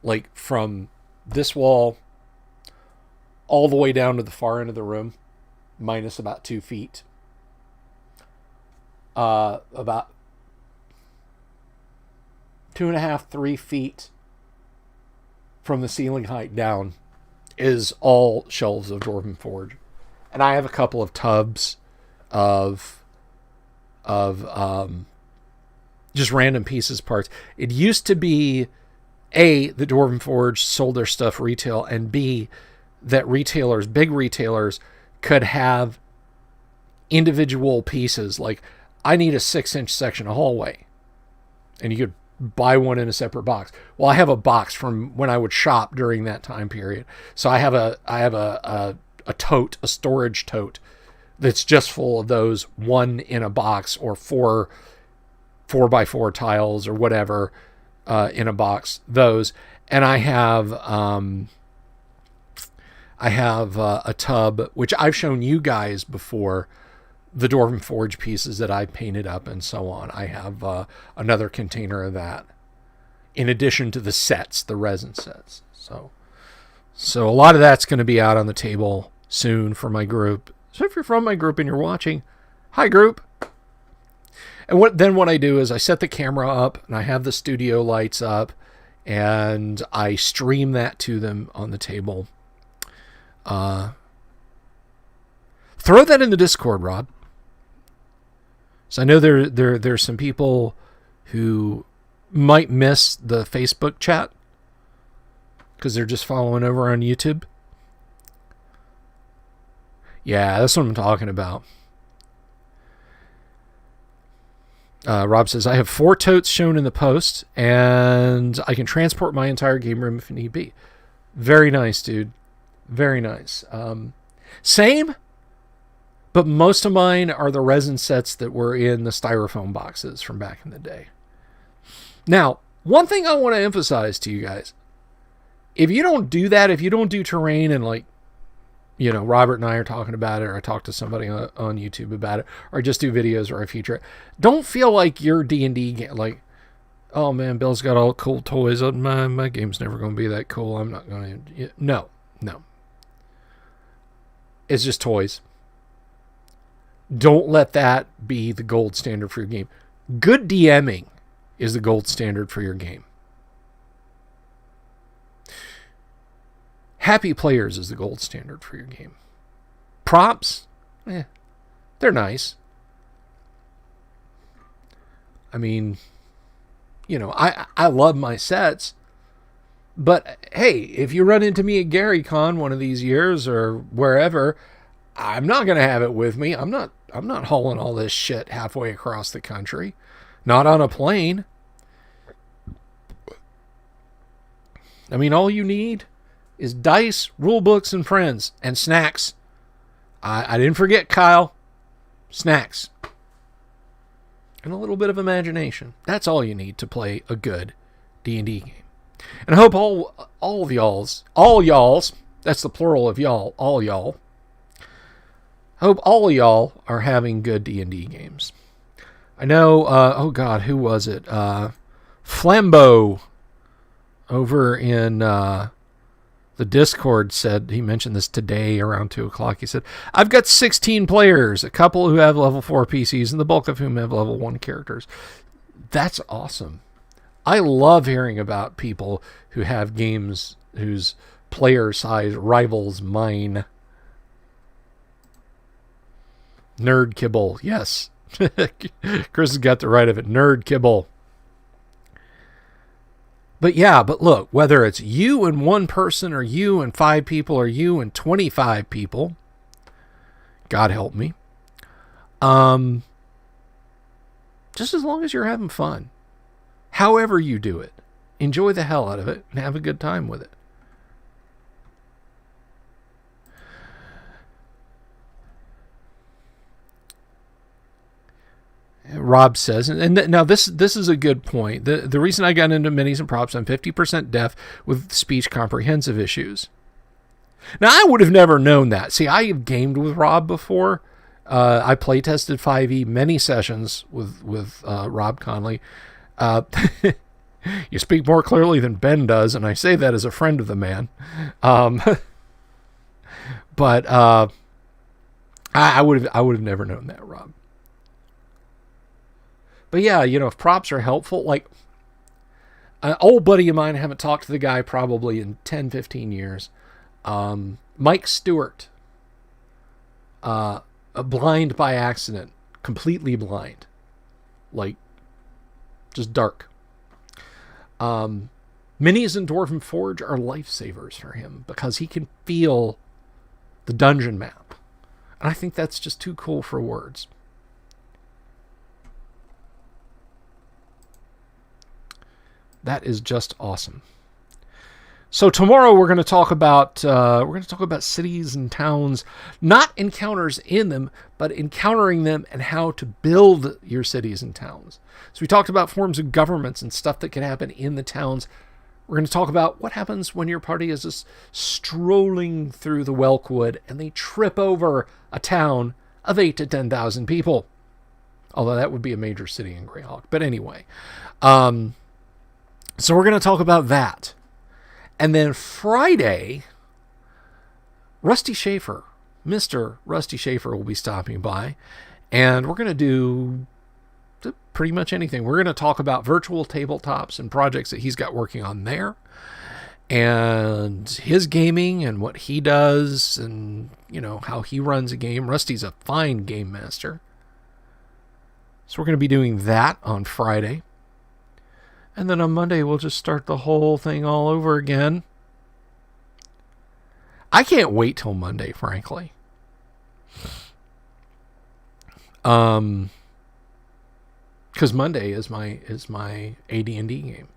Like from this wall all the way down to the far end of the room, minus about 2 feet. About 2.5, 3 feet from the ceiling height down is all shelves of Dwarven Forge. And I have a couple of tubs of just random pieces, parts. It used to be A, the Dwarven Forge sold their stuff retail, and B, that retailers, big retailers, could have individual pieces. Like, I need a 6-inch section of hallway, and you could buy one in a separate box. Well, I have a box from when I would shop during that time period. So I have a tote, a storage tote that's just full of those, one in a box, or 4x4 tiles or whatever in a box, those. And I have I have a tub, which I've shown you guys before, the Dwarven Forge pieces that I painted up and so on. I have another container of that, in addition to the sets, the resin sets. So a lot of that's going to be out on the table soon for my group. So if you're from my group and you're watching, hi group. And what I do is I set the camera up and I have the studio lights up and I stream that to them on the table. Throw that in the Discord, Rob. So I know there's some people who might miss the Facebook chat because they're just following over on YouTube. Yeah, that's what I'm talking about. Rob says, I have 4 totes shown in the post, and I can transport my entire game room if need be. Very nice, dude. Very nice. Same, but most of mine are the resin sets that were in the styrofoam boxes from back in the day. Now, one thing I want to emphasize to you guys, if you don't do that, if you don't do terrain and like, you know, Robert and I are talking about it, or I talk to somebody on YouTube about it, or just do videos or I feature it, don't feel like your D&D game, like, oh man, Bill's got all cool toys. My game's never going to be that cool. I'm not going to. No. It's just toys. Don't let that be the gold standard for your game. Good DMing is the gold standard for your game. Happy players is the gold standard for your game. Props, they're nice. I mean, you know, I love my sets, but hey, if you run into me at GaryCon one of these years or wherever, I'm not going to have it with me. I'm not hauling all this shit halfway across the country. Not on a plane. I mean, all you need is dice, rule books, and friends, and snacks. I didn't forget, Kyle. Snacks. And a little bit of imagination. That's all you need to play a good D&D game. And I hope all of y'alls, that's the plural of y'all, all y'all. I hope all of y'all are having good D&D games. I know, oh God, who was it? Flambeau over in the Discord said, he mentioned this today around 2 o'clock. He said, I've got 16 players, a couple who have level 4 PCs, and the bulk of whom have level 1 characters. That's awesome. I love hearing about people who have games whose player size rivals mine. Nerd kibble, yes. Chris has got the right of it. Nerd kibble. But look, whether it's you and one person or you and 5 people or you and 25 people, God help me, just as long as you're having fun, however you do it, enjoy the hell out of it and have a good time with it. Rob says, and now this is a good point. The reason I got into minis and props, I'm 50% deaf with speech comprehensive issues. Now, I would have never known that. See, I have gamed with Rob before. I play tested 5e many sessions with Rob Conley. You speak more clearly than Ben does, and I say that as a friend of the man. But I would have never known that, Rob. But yeah, you know, if props are helpful, like an old buddy of mine, I haven't talked to the guy probably in 10, 15 years. Mike Stewart, blind by accident, completely blind, like just dark. Minis and Dwarven Forge are lifesavers for him because he can feel the dungeon map. And I think that's just too cool for words. That is just awesome. So tomorrow we're going to talk about cities and towns, not encounters in them, but encountering them and how to build your cities and towns. So we talked about forms of governments and stuff that can happen in the towns We're going to talk about what happens when your party is just strolling through the Welkwood and they trip over a town of 8 to 10,000 people. Although that would be a major city in Greyhawk. But anyway. So we're going to talk about that. And then Friday, Rusty Schaefer, Mr. Rusty Schaefer will be stopping by. And we're going to do pretty much anything. We're going to talk about virtual tabletops and projects that he's got working on there. And his gaming and what he does and, you know, how he runs a game. Rusty's a fine game master. So we're going to be doing that on Friday. And then on Monday, we'll just start the whole thing all over again. I can't wait till Monday, frankly. Because Monday is my AD&D game.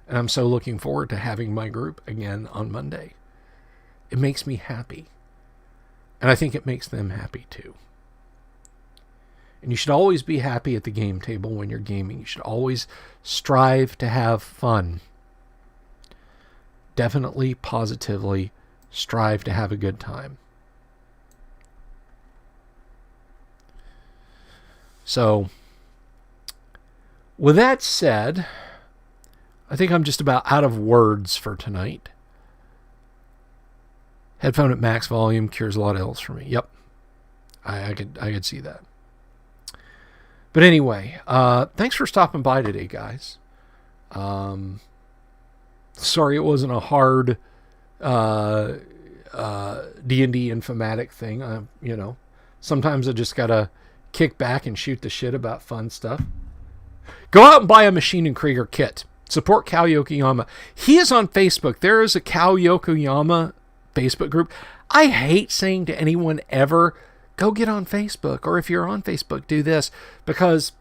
And I'm so looking forward to having my group again on Monday. It makes me happy. And I think it makes them happy too. And you should always be happy at the game table when you're gaming. You should always strive to have fun. Definitely, positively strive to have a good time. So, with that said, I think I'm just about out of words for tonight. Headphone at max volume cures a lot of ills for me. Yep. I could see that. But anyway, thanks for stopping by today, guys. Sorry it wasn't a hard D&D informatic thing. You know, sometimes I just gotta kick back and shoot the shit about fun stuff. Go out and buy a Machine and Krieger kit. Support Cal Yokoyama. He is on Facebook. There is a Cal Yokoyama Facebook group. I hate saying to anyone ever, go get on Facebook. Or if you're on Facebook, do this. Because,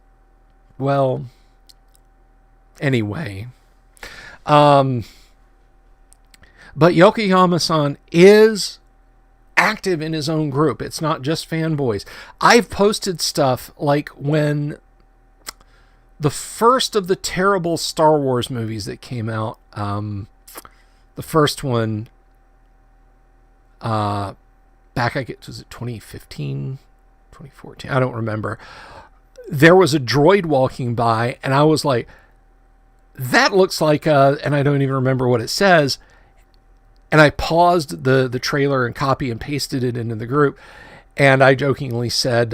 well, anyway. But Yokoyama-san is active in his own group. It's not just fanboys. I've posted stuff like when the first of the terrible Star Wars movies that came out, the first one, back, I guess, was it 2015, 2014? I don't remember. There was a droid walking by, and I was like, that looks like and I don't even remember what it says. And I paused the trailer and copy and pasted it into the group. And I jokingly said,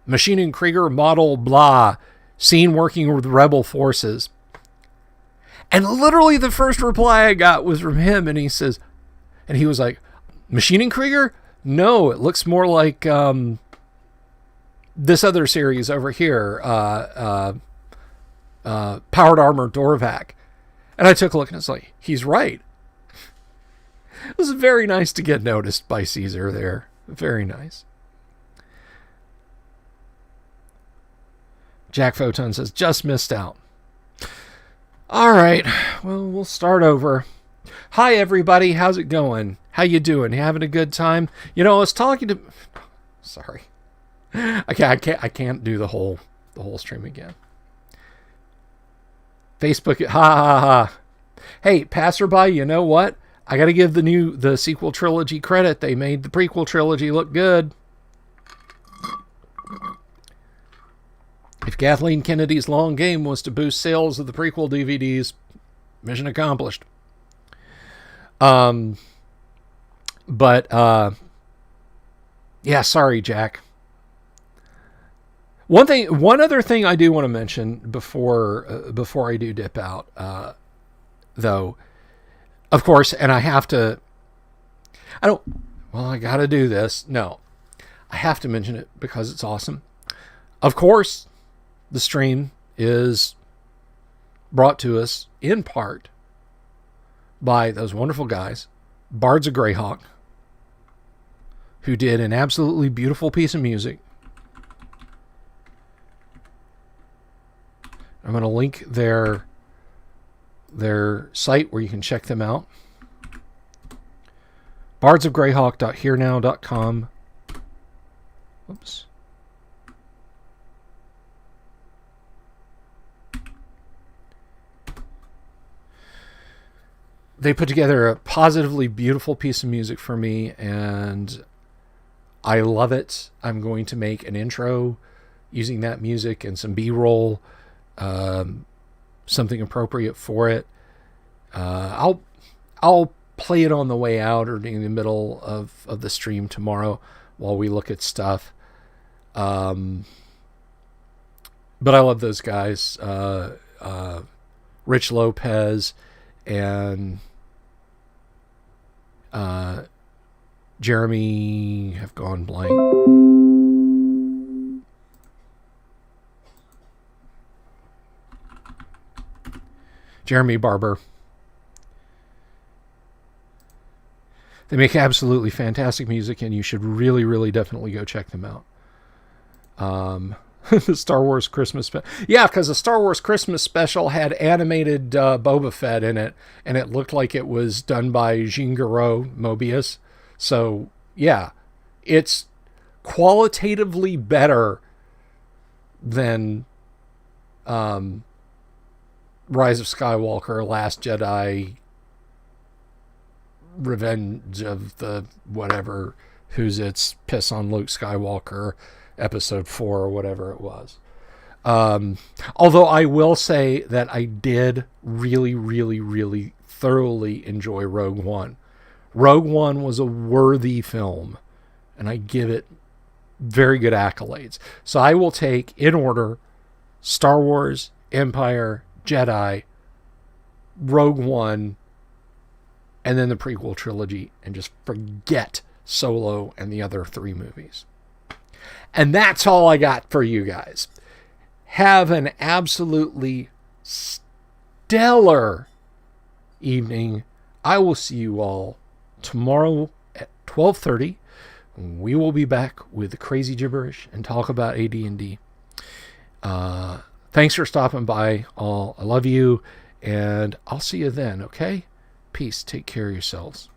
Machine and Krieger model blah, seen working with rebel forces. And literally the first reply I got was from him. And he says, and he was like, Machine and Krieger? No, it looks more like this other series over here, Powered Armor Dorvac. And I took a look and I was like, he's right. It was very nice to get noticed by Caesar there. Very nice. Jack Photon says, just missed out. All right. Well, we'll start over. Hi, everybody. How's it going? How you doing? You having a good time? You know, I was talking to... Sorry. I can't do the whole stream again. Facebook, ha ha ha. Hey, passerby, you know what? I got to give the sequel trilogy credit. They made the prequel trilogy look good. If Kathleen Kennedy's long game was to boost sales of the prequel DVDs, mission accomplished. Yeah, sorry, Jack. One other thing I do want to mention before I do dip out, though, of course, and I gotta do this. No, I have to mention it because it's awesome. Of course, the stream is brought to us in part by those wonderful guys, Bards of Greyhawk, who did an absolutely beautiful piece of music. I'm going to link their site where you can check them out. bardsofgreyhawk.herenow.com. Oops. they put together a positively beautiful piece of music for me, and I love it. I'm going to make an intro using that music and some B-roll, something appropriate for it. I'll play it on the way out or in the middle of the stream tomorrow while we look at stuff. But I love those guys. Rich Lopez and Jeremy have gone blank. Jeremy Barber. They make absolutely fantastic music, and you should really, really definitely go check them out. The Star Wars Christmas special. Yeah, because the Star Wars Christmas special had animated Boba Fett in it, and it looked like it was done by Jean Giraud, Mobius. So, yeah, it's qualitatively better than Rise of Skywalker, Last Jedi, Revenge of the whatever, who's its piss on Luke Skywalker, episode 4 or whatever it was. Although I will say that I did really, really, really thoroughly enjoy Rogue One. Rogue One was a worthy film, and I give it very good accolades. So I will take, in order, Star Wars, Empire, Jedi, Rogue One, and then the prequel trilogy, and just forget Solo and the other 3 movies. And that's all I got for you guys. Have an absolutely stellar evening. I will see you all tomorrow at 12:30. We will be back with the crazy gibberish and talk about AD&D. Thanks for stopping by, all. I love you, and I'll see you then, okay? Peace. Take care of yourselves.